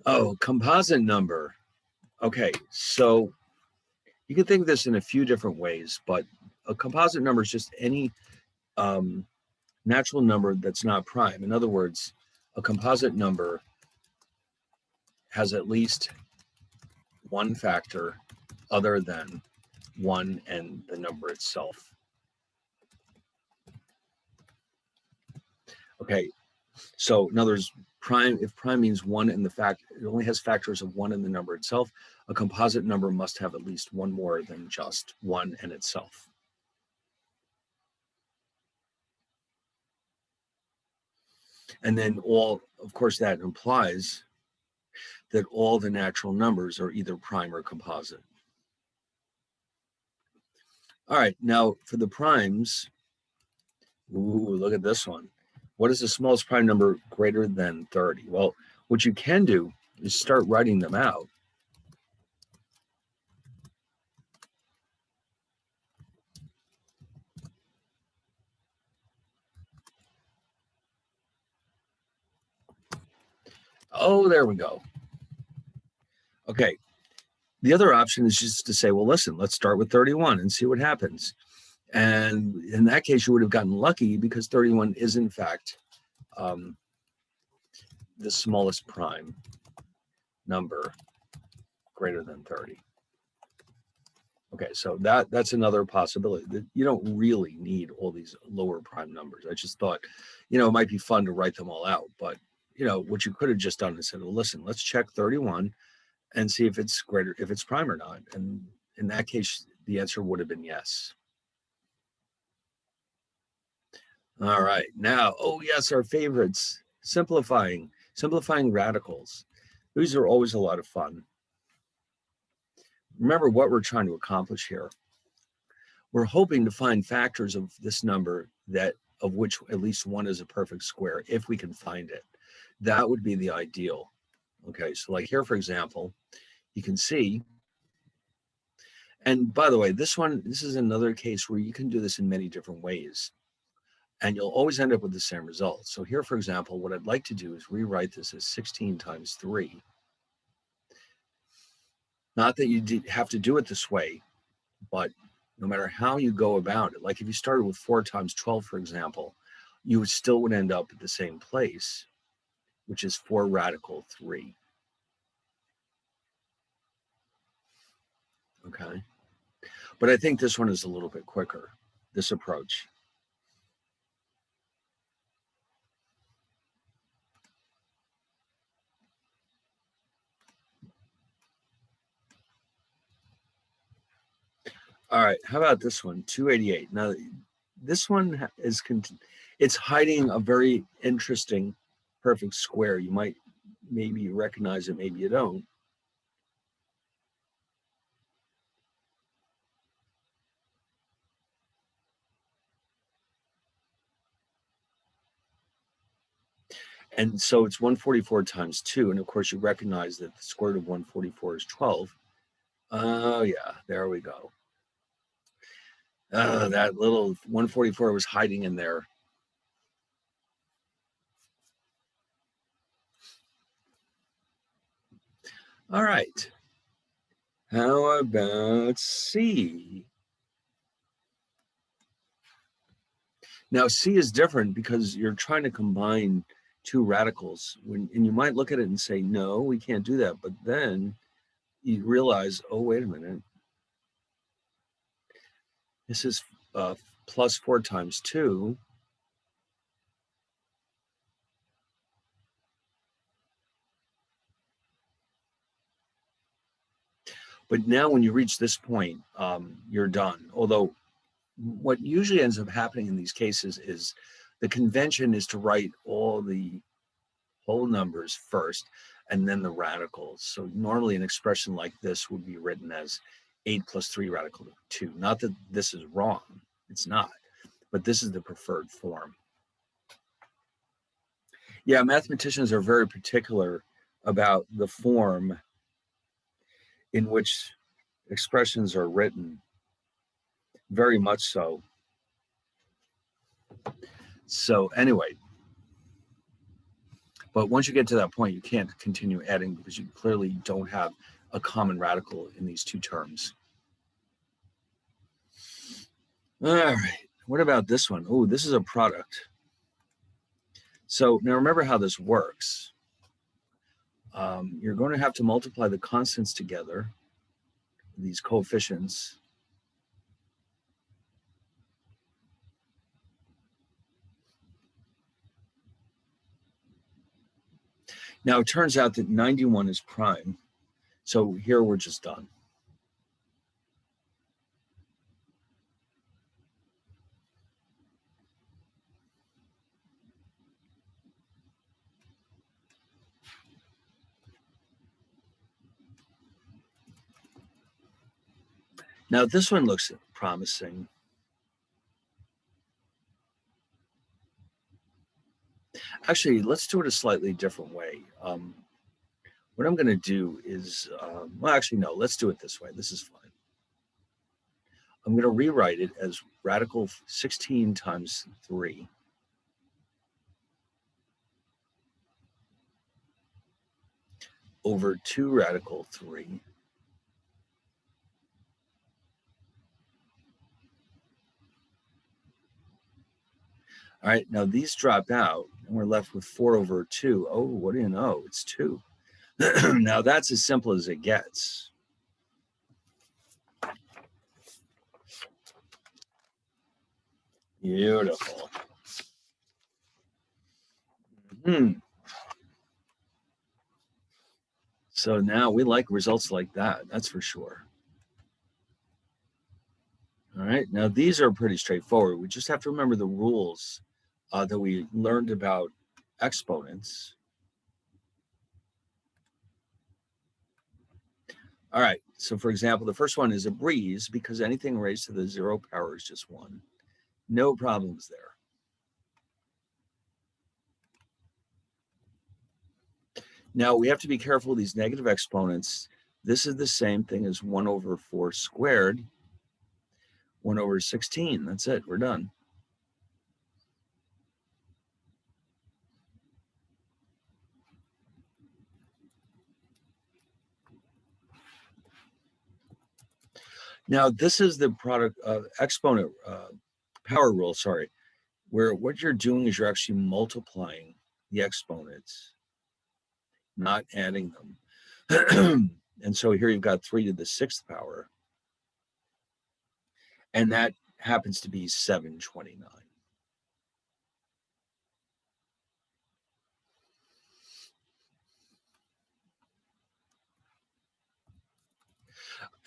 A: Oh, composite number. Okay, so you can think of this in a few different ways, but a composite number is just any natural number that's not prime. In other words, a composite number has at least one factor other than 1 and the number itself. Okay, so in other words, prime, if prime means 1 and the fact, it only has factors of 1 in the number itself, a composite number must have at least one more than just 1 and itself. And then all, of course, that implies that all the natural numbers are either prime or composite. All right, now for the primes, ooh, look at this one. What is the smallest prime number greater than 30? Well, what you can do is start writing them out. Oh, there we go. Okay. The other option is just to say, well, listen, let's start with 31 and see what happens. And in that case, you would have gotten lucky because 31 is, in fact, the smallest prime number greater than 30. Okay, so that's another possibility. That you don't really need all these lower prime numbers. I just thought, it might be fun to write them all out. But, what you could have just done is said, well, listen, let's check 31 and see if it's greater, if it's prime or not. And in that case, the answer would have been yes. All right, now, oh yes, our favorites, simplifying radicals. These are always a lot of fun. Remember what we're trying to accomplish here. We're hoping to find factors of this number of which at least one is a perfect square, if we can find it. That would be the ideal. Okay, so like here, for example, you can see, and by the way, this is another case where you can do this in many different ways, and you'll always end up with the same result. So here, for example, what I'd like to do is rewrite this as 16 times 3. Not that you have to do it this way, but no matter how you go about it, like if you started with 4 times 12, for example, you still would end up at the same place, which is 4 radical 3. Okay. But I think this one is a little bit quicker, this approach. All right, how about this one, 288? Now, this one it's hiding a very interesting perfect square. You might maybe recognize it, maybe you don't. And so it's 144 times 2. And of course, you recognize that the square root of 144 is 12. Oh, yeah, there we go. That little 144 was hiding in there. All right. How about C? Now, C is different because you're trying to combine two radicals, and you might look at it and say, no, we can't do that. But then you realize, oh, wait a minute. This is plus 4 times 2. But now when you reach this point, you're done. Although what usually ends up happening in these cases is the convention is to write all the whole numbers first and then the radicals. So normally an expression like this would be written as 8 plus 3 radical 2. Not that this is wrong, it's not, but this is the preferred form. Yeah, mathematicians are very particular about the form in which expressions are written, very much so. So anyway, but once you get to that point, you can't continue adding because you clearly don't have a common radical in these two terms. All right, what about this one? Oh, this is a product. So now remember how this works. You're going to have to multiply the constants together, these coefficients. Now it turns out that 91 is prime. So here we're just done. Now this one looks promising. Actually, let's do it a slightly different way. What I'm going to do is, well, actually, no, let's do it this way. This is fine. I'm going to rewrite it as radical 16 times 3. over 2 radical 3. All right, now these drop out, and we're left with 4 over 2. Oh, what do you know? It's 2. Now that's as simple as it gets. Beautiful. So now we like results like that, that's for sure. All right, now these are pretty straightforward. We just have to remember the rules that we learned about exponents. All right, so for example, the first one is a breeze because anything raised to the 0 power is just 1. No problems there. Now we have to be careful with these negative exponents. This is the same thing as 1 over 4 squared, 1 over 16. That's it, we're done. Now this is the product of exponent power rule, sorry, where what you're doing is you're actually multiplying the exponents, not adding them. And so here you've got 3 to the 6th power, and that happens to be 729.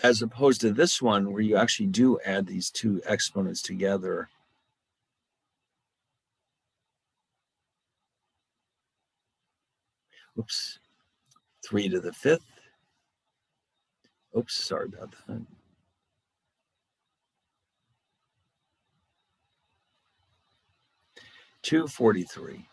A: As opposed to this one where you actually do add these two exponents together. Oops, 3 to the 5th. Oops, sorry about that. $2.43.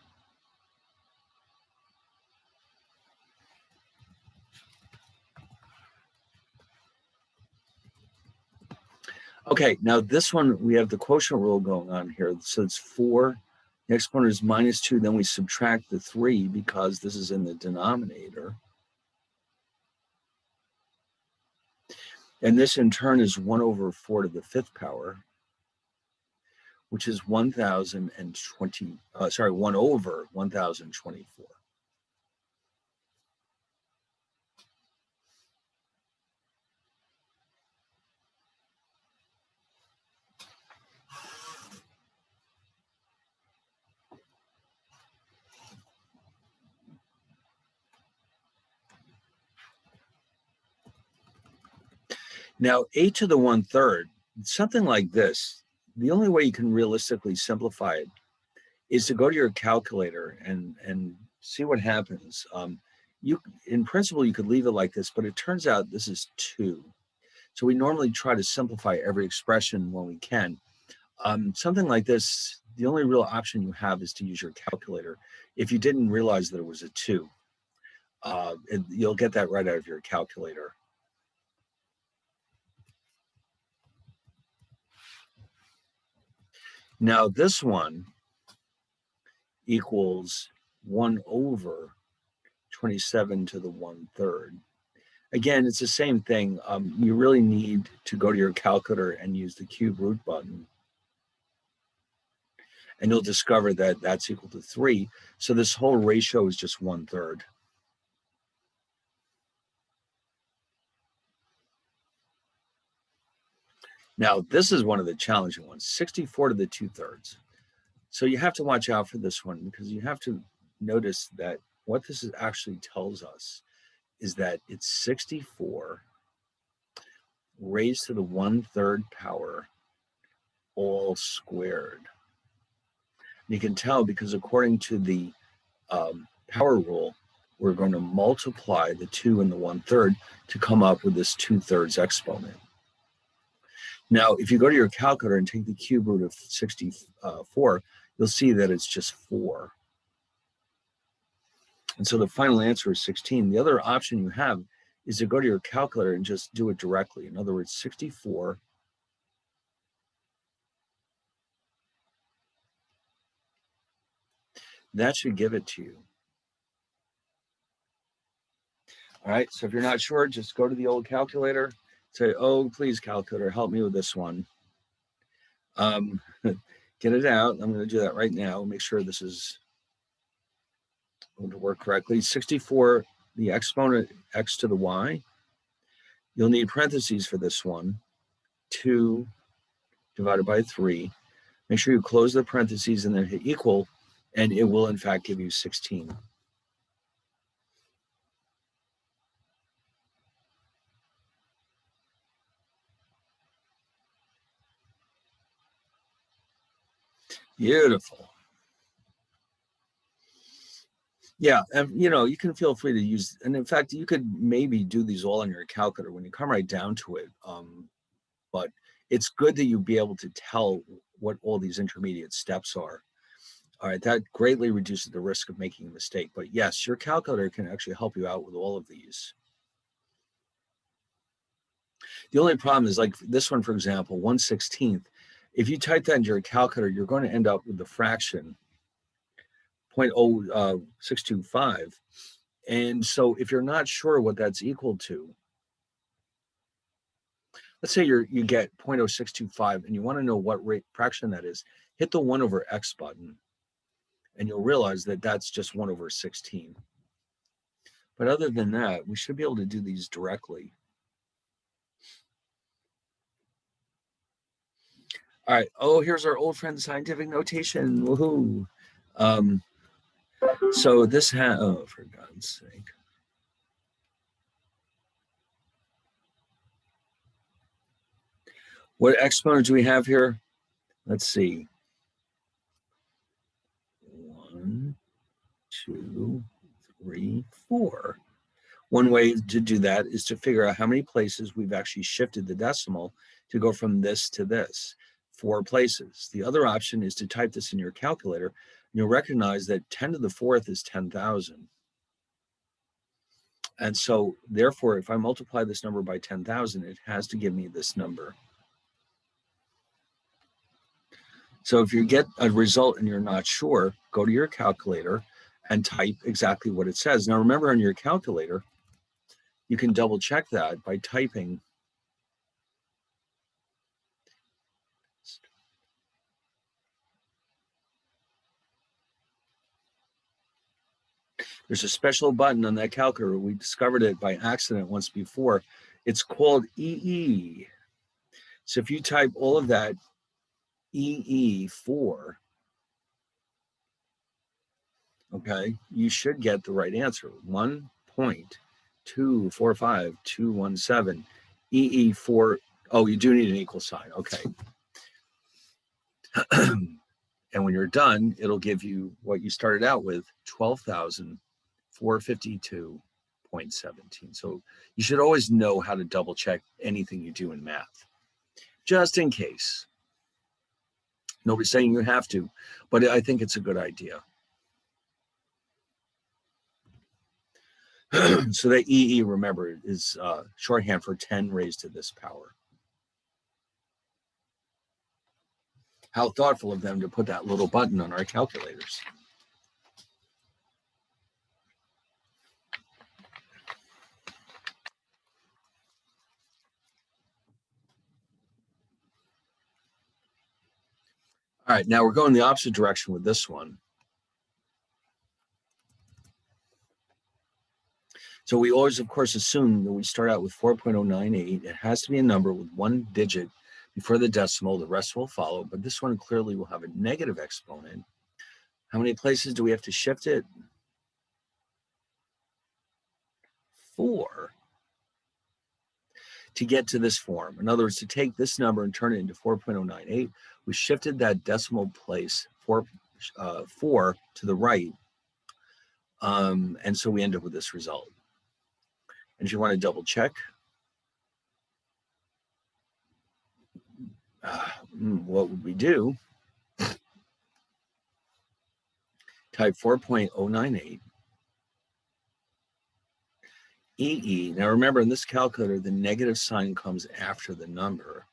A: Okay, now this one, we have the quotient rule going on here. So it's 4, the exponent is -2, then we subtract the 3 because this is in the denominator. And this in turn is 1 over 4 to the 5th power, which is 1,020, 1 over 1,024. Now, 8 to the 1/3, something like this, the only way you can realistically simplify it is to go to your calculator and see what happens. In principle, you could leave it like this, but it turns out this is 2. So we normally try to simplify every expression when we can. Something like this, the only real option you have is to use your calculator. If you didn't realize that it was a 2, you'll get that right out of your calculator. Now this one equals 1 over 27 to the 1/3. Again, it's the same thing. You really need to go to your calculator and use the cube root button. And you'll discover that that's equal to 3. So this whole ratio is just 1/3. Now, this is one of the challenging ones, 64 to the 2/3. So you have to watch out for this one because you have to notice that what this actually tells us is that it's 64 raised to the 1/3 power all squared. You can tell because according to the power rule, we're going to multiply the 2 and the 1/3 to come up with this 2/3 exponent. Now, if you go to your calculator and take the cube root of 64, you'll see that it's just 4. And so the final answer is 16. The other option you have is to go to your calculator and just do it directly. In other words, 64 that should give it to you. All right, so if you're not sure, just go to the old calculator, say, oh, please, calculator, help me with this one. Get it out. I'm going to do that right now. Make sure this is going to work correctly. 64, the exponent x to the y. You'll need parentheses for this one. 2 divided by 3. Make sure you close the parentheses and then hit equal, and it will, in fact, give you 16. Beautiful. Yeah, and you can feel free to use, and in fact, you could maybe do these all on your calculator when you come right down to it. But it's good that you be able to tell what all these intermediate steps are. All right, that greatly reduces the risk of making a mistake. But yes, your calculator can actually help you out with all of these. The only problem is like this one, for example, 1/16. If you type that into your calculator, you're going to end up with the fraction 0.0625. And so if you're not sure what that's equal to, let's say you get 0.0625 and you want to know what fraction that is, hit the 1 over x button, and you'll realize that that's just 1 over 16. But other than that, we should be able to do these directly. All right. Oh, here's our old friend scientific notation. Woohoo. So this oh, for God's sake. What exponent do we have here? Let's see. 1, 2, 3, 4. One way to do that is to figure out how many places we've actually shifted the decimal to go from this to this. 4 places. The other option is to type this in your calculator, and you'll recognize that 10 to the 4th is 10,000. And so therefore, if I multiply this number by 10,000, it has to give me this number. So if you get a result and you're not sure, go to your calculator and type exactly what it says. Now remember, on your calculator, you can double check that by typing there's a special button on that calculator. We discovered it by accident once before. It's called EE. So if you type all of that EE4, okay, you should get the right answer. 1.245217 EE4. Oh, you do need an equal sign. Okay. And when you're done, it'll give you what you started out with, 12,452.17. So you should always know how to double check anything you do in math, just in case. Nobody's saying you have to, but I think it's a good idea. So that EE, remember, is shorthand for 10 raised to this power. How thoughtful of them to put that little button on our calculators. All right, now we're going the opposite direction with this one. So we always, of course, assume that we start out with 4.098. It has to be a number with 1 digit before the decimal. The rest will follow, but this one clearly will have a negative exponent. How many places do we have to shift it? 4 to get to this form. In other words, to take this number and turn it into 4.098, we shifted that decimal place 4 to the right, and so we end up with this result. And if you want to double check, what would we do? Type 4.098 EE. Now remember, in this calculator, the negative sign comes after the number.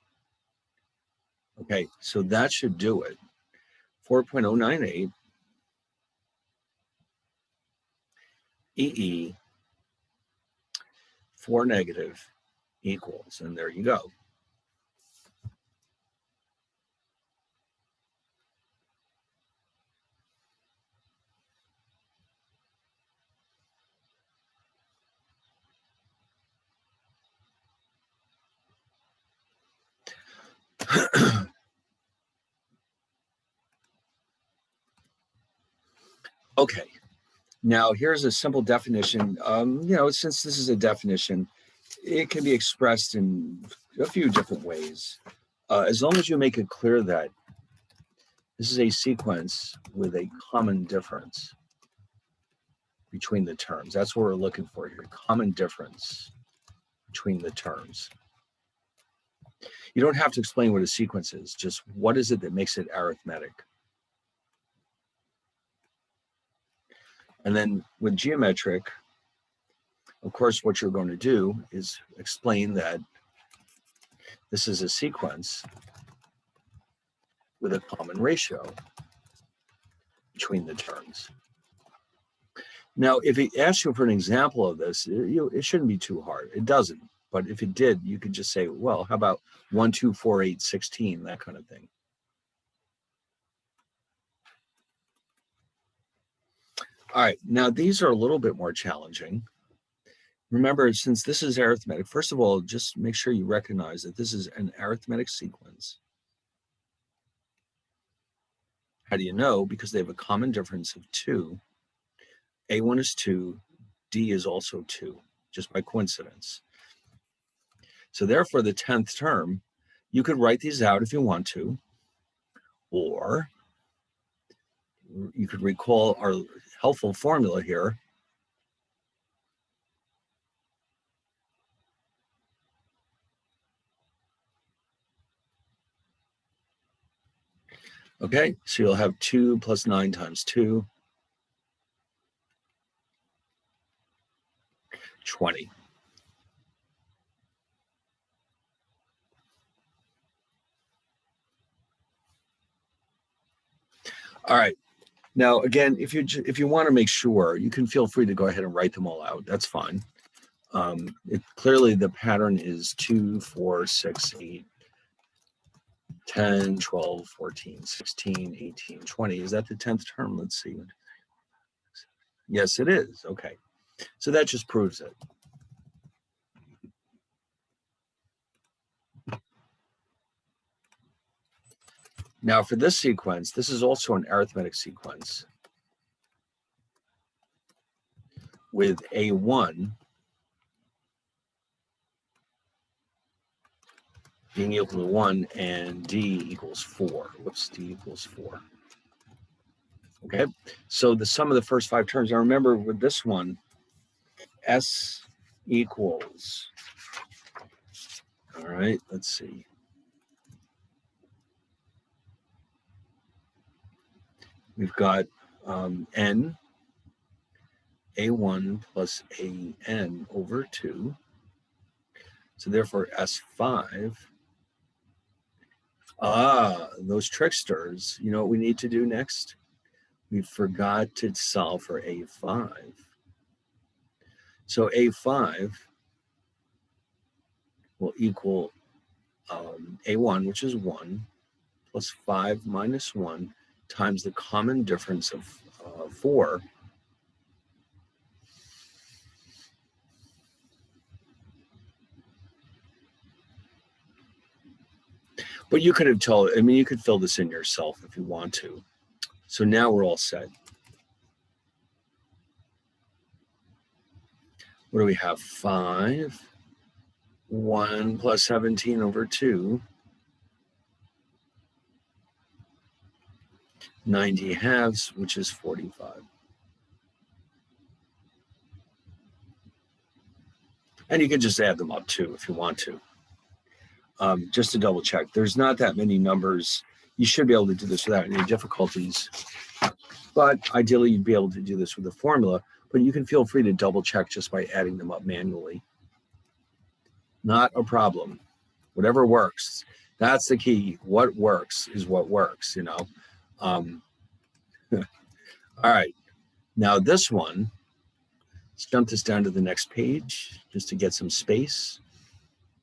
A: Okay, so that should do it. 4.098 EE 4 negative equals, and there you go. Okay, now here's a simple definition. Since this is a definition, it can be expressed in a few different ways. As long as you make it clear that this is a sequence with a common difference between the terms. That's what we're looking for here, common difference between the terms. You don't have to explain what a sequence is, just what is it that makes it arithmetic. And then with geometric, of course, what you're going to do is explain that this is a sequence with a common ratio between the terms. Now, if it asks you for an example of this, it shouldn't be too hard. It doesn't. But if it did, you could just say, well, how about 1, 2, 4, 8, 16, that kind of thing. All right, now these are a little bit more challenging. Remember, since this is arithmetic, first of all, just make sure you recognize that this is an arithmetic sequence. How do you know? Because they have a common difference of 2. A1 is 2, D is also 2, just by coincidence. So therefore, the 10th term, you could write these out if you want to, or you could recall our helpful formula here. Okay, so you'll have 2 plus 9 times 2, 20. All right. Now, again, if you want to make sure, you can feel free to go ahead and write them all out. That's fine. Clearly, the pattern is 2, 4, 6, 8, 10, 12, 14, 16, 18, 20. Is that the 10th term? Let's see. Yes, it is. Okay. So that just proves it. Now, for this sequence, this is also an arithmetic sequence with A1 being equal to 1 and D equals 4. Whoops, D equals 4. Okay, so the sum of the first 5 terms. Now remember with this one, S equals, all right, let's see. We've got N, A1 plus AN over 2. So therefore S5, those tricksters, you know what we need to do next? We forgot to solve for A5. So A5 will equal A1, which is 1, plus 5 minus 1 times the common difference of 4. But you could have told, I mean, you could fill this in yourself if you want to. So now we're all set. What do we have? 5, 1 plus 17 over 2, 90 halves, which is 45. And you can just add them up too if you want to. Just to double check, there's not that many numbers. You should be able to do this without any difficulties. But ideally, you'd be able to do this with a formula. But you can feel free to double check just by adding them up manually. Not a problem. Whatever works. That's the key. What works is what works, you know. All right. Now this one, Let's jump this down to the next page just to get some space.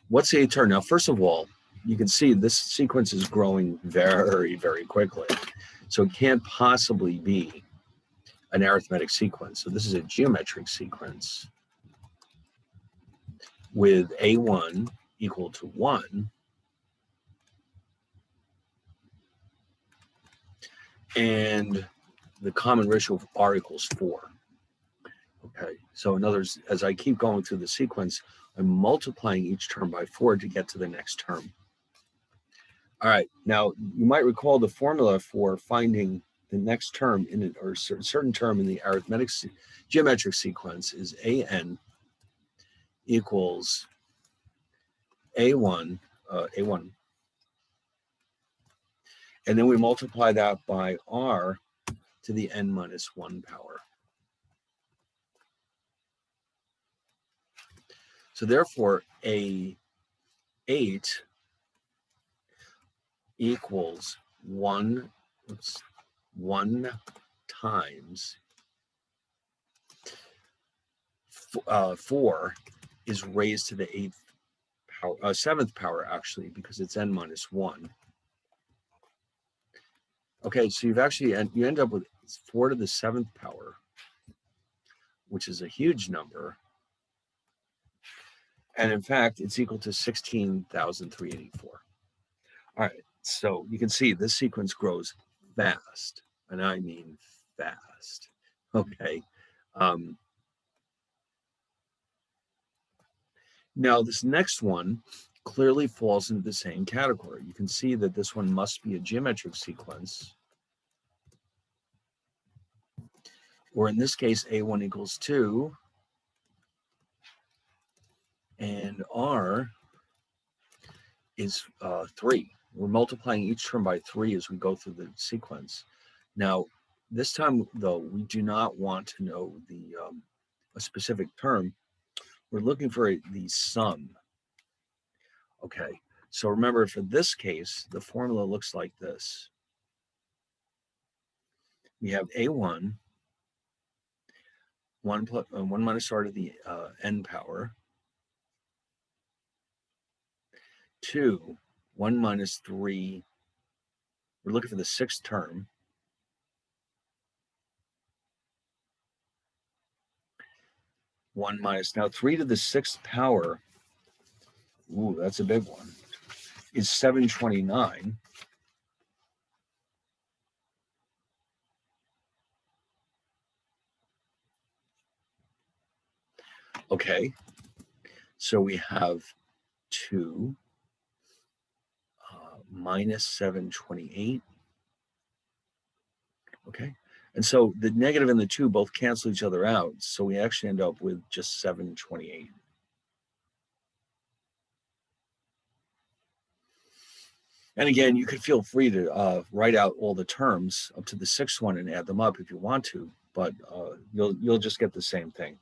A: What's the eighth term? Now, first of all, you can see this sequence is growing very, very quickly. So it can't possibly be an arithmetic sequence. So this is a geometric sequence with A1 equal to 1 and the common ratio of R equals 4. Okay, so in other words, as I keep going through the sequence, I'm multiplying each term by 4 to get to the next term. All right, now you might recall the formula for finding the next term in it, or a certain term in the arithmetic geometric sequence is AN equals A1, and then we multiply that by R to the n minus 1 power. So therefore, A8 equals 1 times 4 is raised to the 8th power, 7th power actually, because it's n minus 1. Okay, so you end up with 4 to the 7th power, which is a huge number. And in fact, it's equal to 16,384. All right, so you can see this sequence grows fast, and I mean fast. Okay. Now, this next one clearly falls into the same category. You can see that this one must be a geometric sequence, or in this case, A1 equals 2, and R is 3. We're multiplying each term by 3 as we go through the sequence. Now, this time, though, we do not want to know a specific term. We're looking for the sum. Okay, so remember, for this case, the formula looks like this. We have A1, 1 minus R to the n power, 2, 1 minus 3. We're looking for the 6th term. Now 3 to the 6th power, ooh, that's a big one, is 729. Okay, so we have 2 minus 728. Okay, and so the negative and the 2 both cancel each other out, so we actually end up with just 728. And again, you could feel free to write out all the terms up to the 6th one and add them up if you want to, but you'll just get the same thing.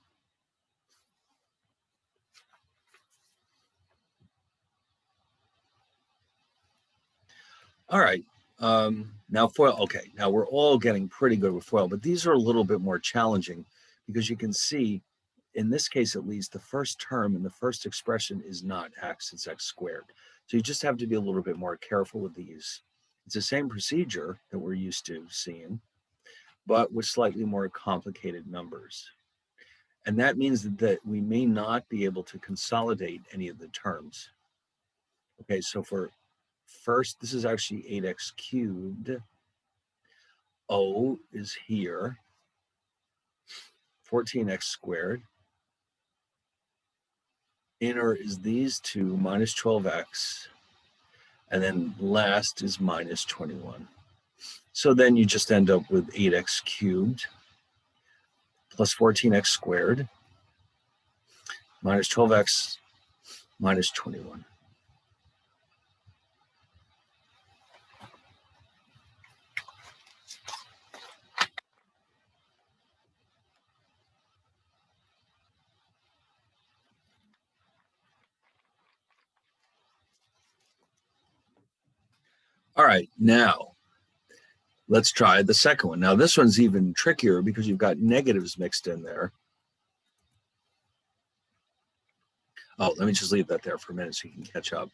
A: All right, now FOIL. Okay, now we're all getting pretty good with FOIL, but these are a little bit more challenging because you can see, in this case at least, the first term in the first expression is not x, it's x squared. So you just have to be a little bit more careful with these. It's the same procedure that we're used to seeing, but with slightly more complicated numbers. And that means that we may not be able to consolidate any of the terms. Okay, so for first, this is actually 8x cubed. O is here, 14x squared. Inner is these two, minus 12x. And then last is minus 21. So then you just end up with 8x cubed plus 14x squared minus 12x minus 21. All right, now let's try the second one. Now this one's even trickier because you've got negatives mixed in there. Oh, let me just leave that there for a minute so you can catch up.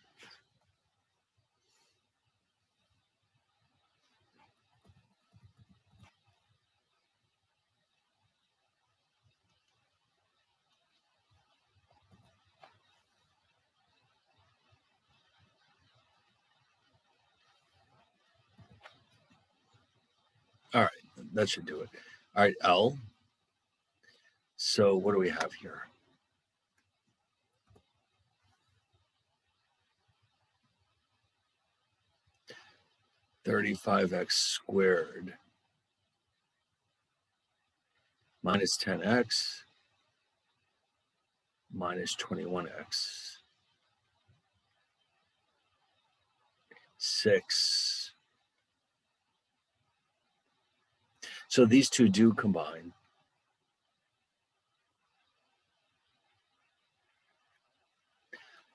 A: All right, that should do it. All right, L. So what do we have here? (35x squared minus 10x minus 21x 6. So these two do combine.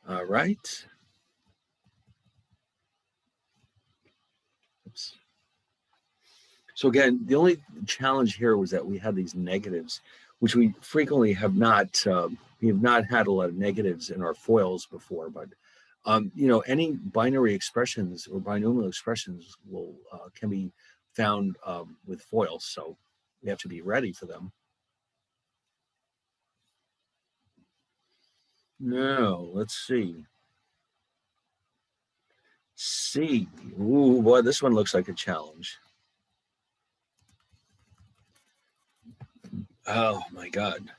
A: All right. Oops. So again, the only challenge here was that we had these negatives, which we frequently have not. We have not had a lot of negatives in our FOILs before, but any binary expressions or binomial expressions will can be found with FOILs, so we have to be ready for them. No, let's see. C. Ooh, boy, this one looks like a challenge. Oh my God.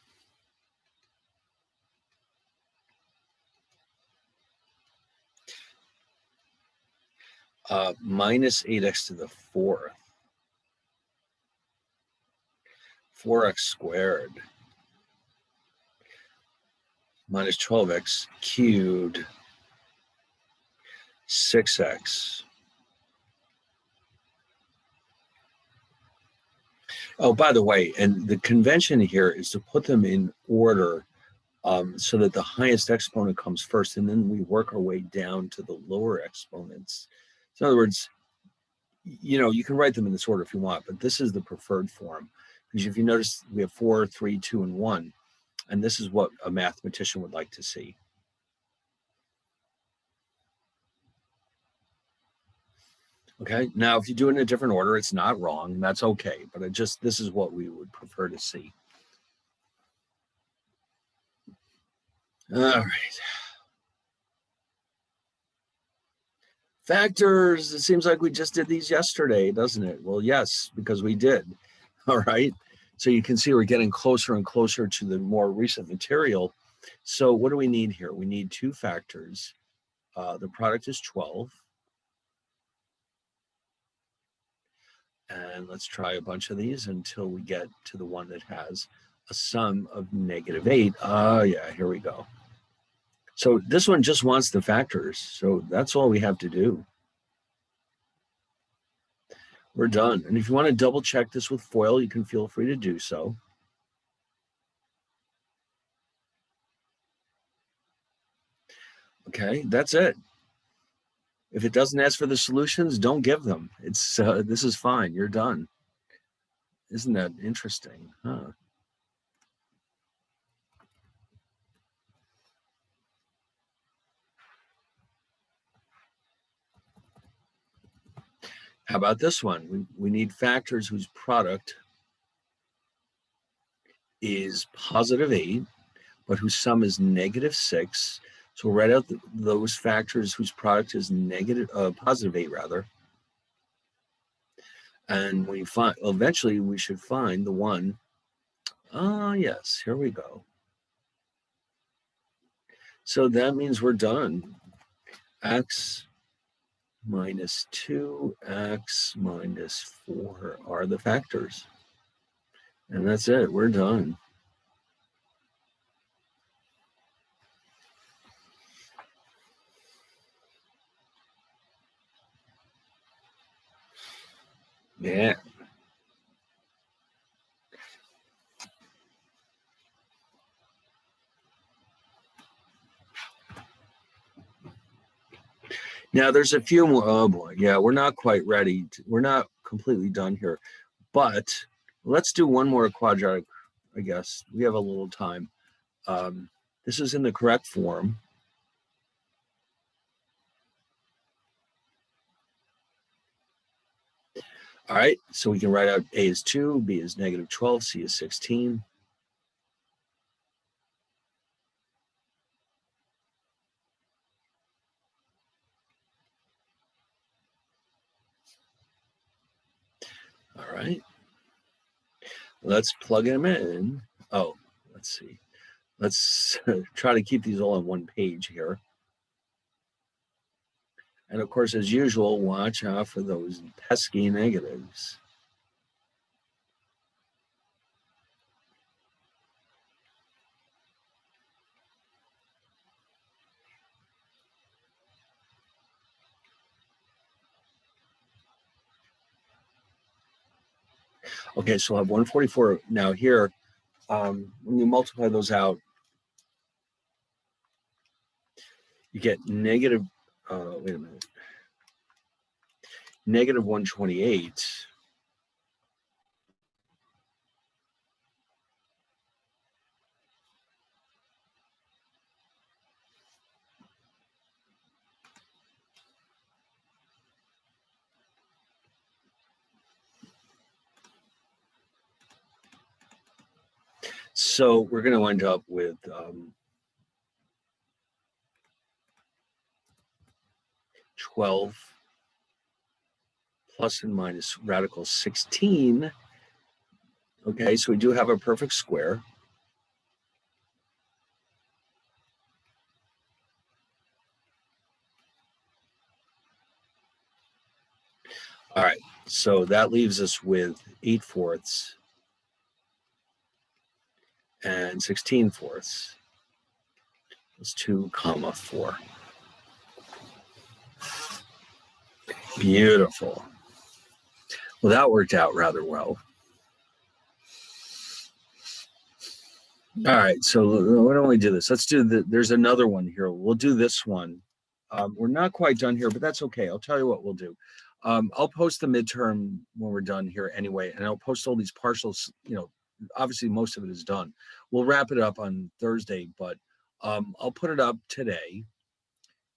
A: Minus 8x to the 4th. 4x squared minus 12x cubed 6x. Oh, by the way, and the convention here is to put them in order so that the highest exponent comes first, and then we work our way down to the lower exponents. So in other words, you can write them in this order if you want, but this is the preferred form. Because if you notice, we have 4, 3, 2, and 1. And this is what a mathematician would like to see. Okay, now if you do it in a different order, it's not wrong. That's okay, but this is what we would prefer to see. All right. Factors, it seems like we just did these yesterday, doesn't it? Well, yes, because we did. All right. So you can see we're getting closer and closer to the more recent material. So what do we need here? We need two factors. The product is 12. And let's try a bunch of these until we get to the one that has a sum of -8. Yeah, here we go. So this one just wants the factors. So that's all we have to do. We're done. And if you want to double check this with FOIL, you can feel free to do so. Okay, that's it. If it doesn't ask for the solutions, don't give them. It's this is fine. You're done. Isn't that interesting? Huh? How about this one? We need factors whose product is +8, but whose sum is -6. So we'll write out those factors whose product is +8 rather. And we find eventually we should find the one. Yes, here we go. So that means we're done. X minus 2, x minus 4 are the factors. And that's it. We're done. Yeah. Now there's a few more. Oh boy. Yeah, we're not quite ready. We're not completely done here. But let's do one more quadratic, I guess. We have a little time. This is in the correct form. All right, so we can write out A is 2, B is negative 12, C is 16. All right, let's plug them in. Oh, let's see. Let's try to keep these all on one page here. And of course, as usual, watch out for those pesky negatives. Okay, so I'll have 144. Now here, when you multiply those out, you get negative, wait a minute, negative 128. So we're going to end up with 12 plus and minus radical 16. Okay, so we do have a perfect square. All right, so that leaves us with 8/4 and 16/4. That's 2, 4. Beautiful. Well, that worked out rather well. All right, so why don't we do this? Let's do there's another one here. We'll do this one. We're not quite done here, but that's okay. I'll tell you what we'll do. I'll post the midterm when we're done here anyway, and I'll post all these partials. Obviously most of it is done. We'll wrap it up on Thursday, but I'll put it up today,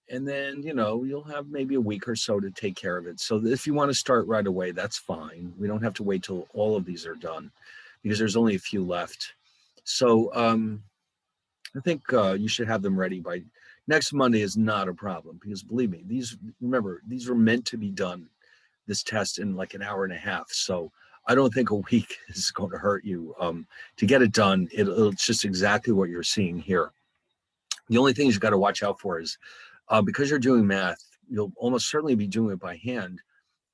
A: and then you'll have maybe a week or so to take care of it. So if you want to start right away, that's fine. We don't have to wait till all of these are done, because there's only a few left. So I think you should have them ready by next Monday. Is not a problem, because believe me, these were meant to be done, this test, in like an hour and a half. So I don't think a week is going to hurt you to get it done. It's just exactly what you're seeing here. The only things you got to watch out for is because you're doing math, you'll almost certainly be doing it by hand.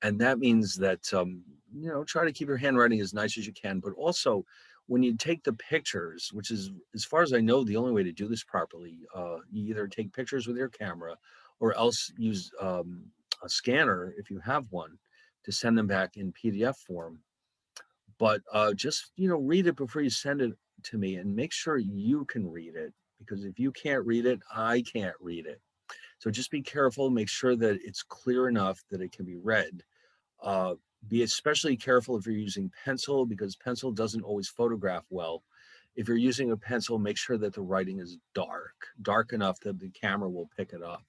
A: And that means that, try to keep your handwriting as nice as you can. But also, when you take the pictures, which is, as far as I know, the only way to do this properly, you either take pictures with your camera or else use a scanner, if you have one, to send them back in PDF form. But just, read it before you send it to me, and make sure you can read it, because if you can't read it, I can't read it. So just be careful, make sure that it's clear enough that it can be read. Be especially careful if you're using pencil, because pencil doesn't always photograph well. If you're using a pencil, make sure that the writing is dark enough that the camera will pick it up.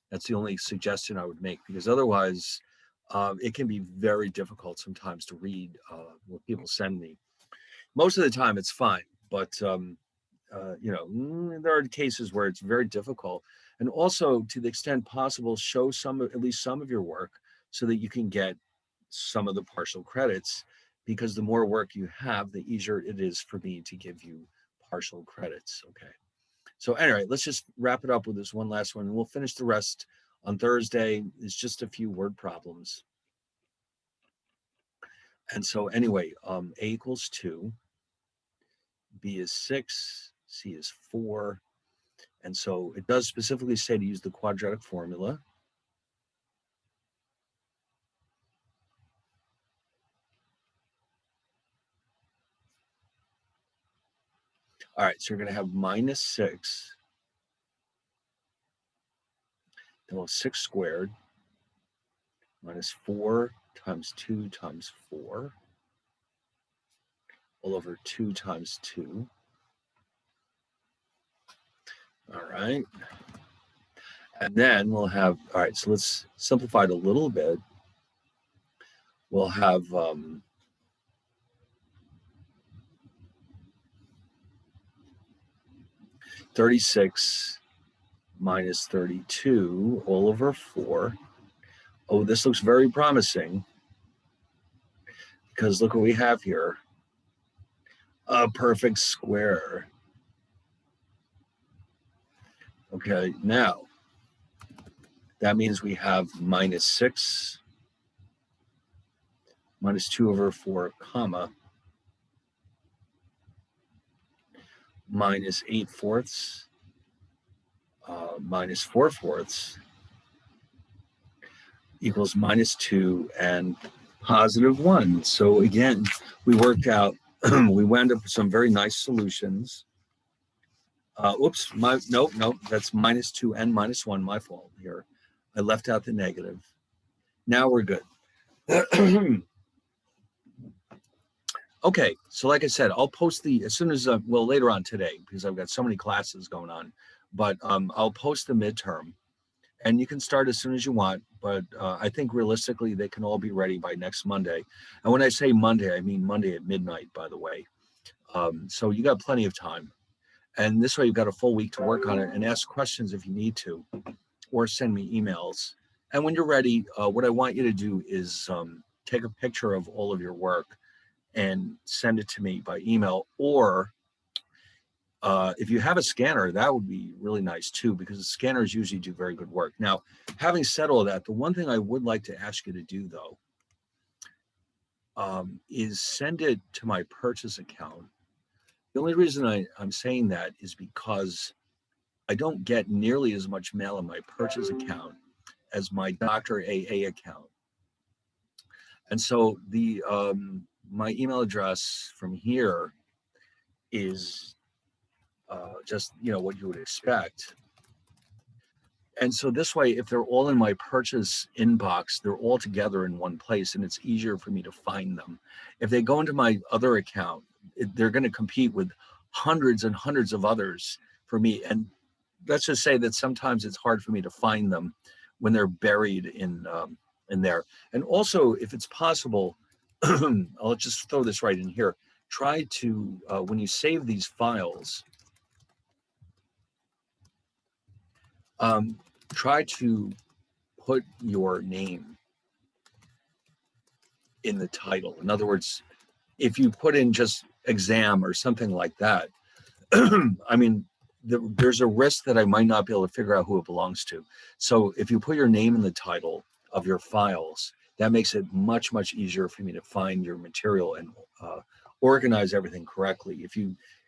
A: That's the only suggestion I would make, because otherwise it can be very difficult sometimes to read what people send me. Most of the time it's fine, but there are cases where it's very difficult. And also, to the extent possible, show at least some of your work, so that you can get some of the partial credits, because the more work you have, the easier it is for me to give you partial credits. Okay. So anyway, let's just wrap it up with this one last one, and we'll finish the rest on Thursday. It's just a few word problems. And so anyway, A equals 2, B is 6, C is 4. And so it does specifically say to use the quadratic formula. All right, so you're going to have minus 6, then we'll 6 squared, minus 4 times 2 times 4, all over 2 times 2. All right. And then we'll have, all right, so let's simplify it a little bit. We'll have 36 minus 32 all over 4. Oh, this looks very promising because look what we have here. A perfect square. Okay, now that means we have minus 6 minus 2 over 4, comma, minus 8 fourths, minus 4 fourths equals minus 2 and positive 1. So again, we worked out, we wound up with some very nice solutions. Oops, nope, that's minus 2 and minus 1, my fault here. I left out the negative. Now we're good. Okay, so like I said, I'll post as soon as, well, later on today, because I've got so many classes going on, but I'll post the midterm, and you can start as soon as you want, but I think realistically they can all be ready by next Monday. And when I say Monday, I mean Monday at midnight, by the way. So you got plenty of time. And this way you've got a full week to work on it and ask questions if you need to, or send me emails. And when you're ready, what I want you to do is take a picture of all of your work and send it to me by email, or if you have a scanner, that would be really nice too, because the scanners usually do very good work. Now, having said all that, the one thing I would like to ask you to do though, is send it to my purchase account. The only reason I'm saying that is because I don't get nearly as much mail in my purchase account as my Dr. AA account. And so the my email address from here is just, what you would expect. And so this way, if they're all in my purchase inbox, they're all together in one place and it's easier for me to find them. If they go into my other account, they're going to compete with hundreds and hundreds of others for me. And let's just say that sometimes it's hard for me to find them when they're buried in there. And also, if it's possible, I'll just throw this right in here. Try to, when you save these files, try to put your name in the title. In other words, if you put in just exam or something like that, I mean, there's a risk that I might not be able to figure out who it belongs to. So if you put your name in the title of your files, that makes it much, much easier for me to find your material and organize everything correctly.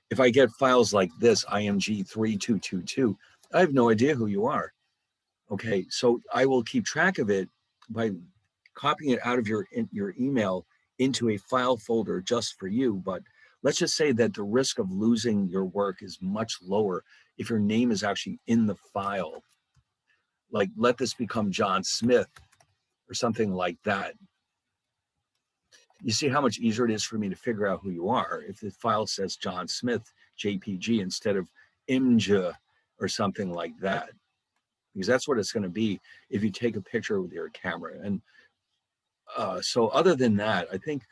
A: If I get files like this, IMG 3222, I have no idea who you are. Okay, so I will keep track of it by copying it out of your email into a file folder just for you. But let's just say that the risk of losing your work is much lower if your name is actually in the file. Like, let this become John Smith or something like that. You see how much easier it is for me to figure out who you are if the file says John Smith JPG instead of IMJA or something like that, because that's what it's going to be if you take a picture with your camera. And so other than that, I think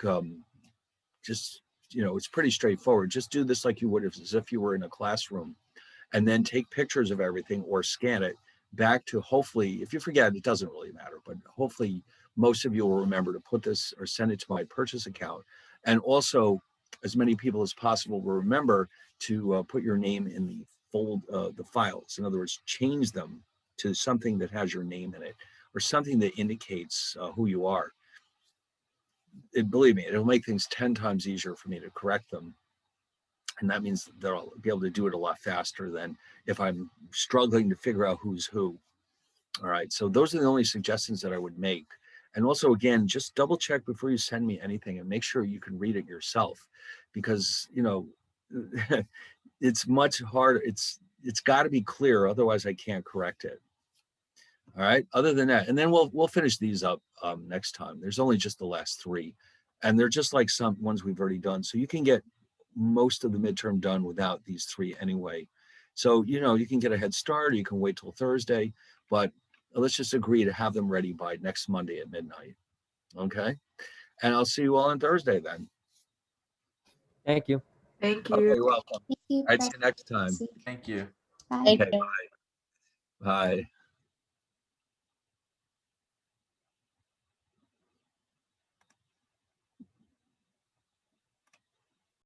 A: just, it's pretty straightforward. Just do this like you would as if you were in a classroom, and then take pictures of everything or scan it back to, hopefully, if you forget, it doesn't really matter, but hopefully most of you will remember to put this or send it to my purchase account. And also, as many people as possible will remember to put your name in the files. In other words, change them to something that has your name in it or something that indicates who you are. Believe me, it'll make things 10 times easier for me to correct them. And that means they'll be able to do it a lot faster than if I'm struggling to figure out who's who. All right, so those are the only suggestions that I would make. And also, again, just double check before you send me anything and make sure you can read it yourself, because, it's much harder. It's got to be clear, otherwise I can't correct it. All right, other than that, and then we'll finish these up next time. There's only just the last 3, and they're just like some ones we've already done. So you can get most of the midterm done without these 3 anyway. So, you can get a head start, or you can wait till Thursday, but let's just agree to have them ready by next Monday at midnight. Okay? And I'll see you all on Thursday then.
C: Thank you.
B: Thank
A: Okay,
B: you.
A: you're welcome.
D: Thank you,
A: I'd see you next time.
D: President.
E: Thank you.
D: Bye.
F: Thank
A: Okay,
F: you.
A: bye. Bye.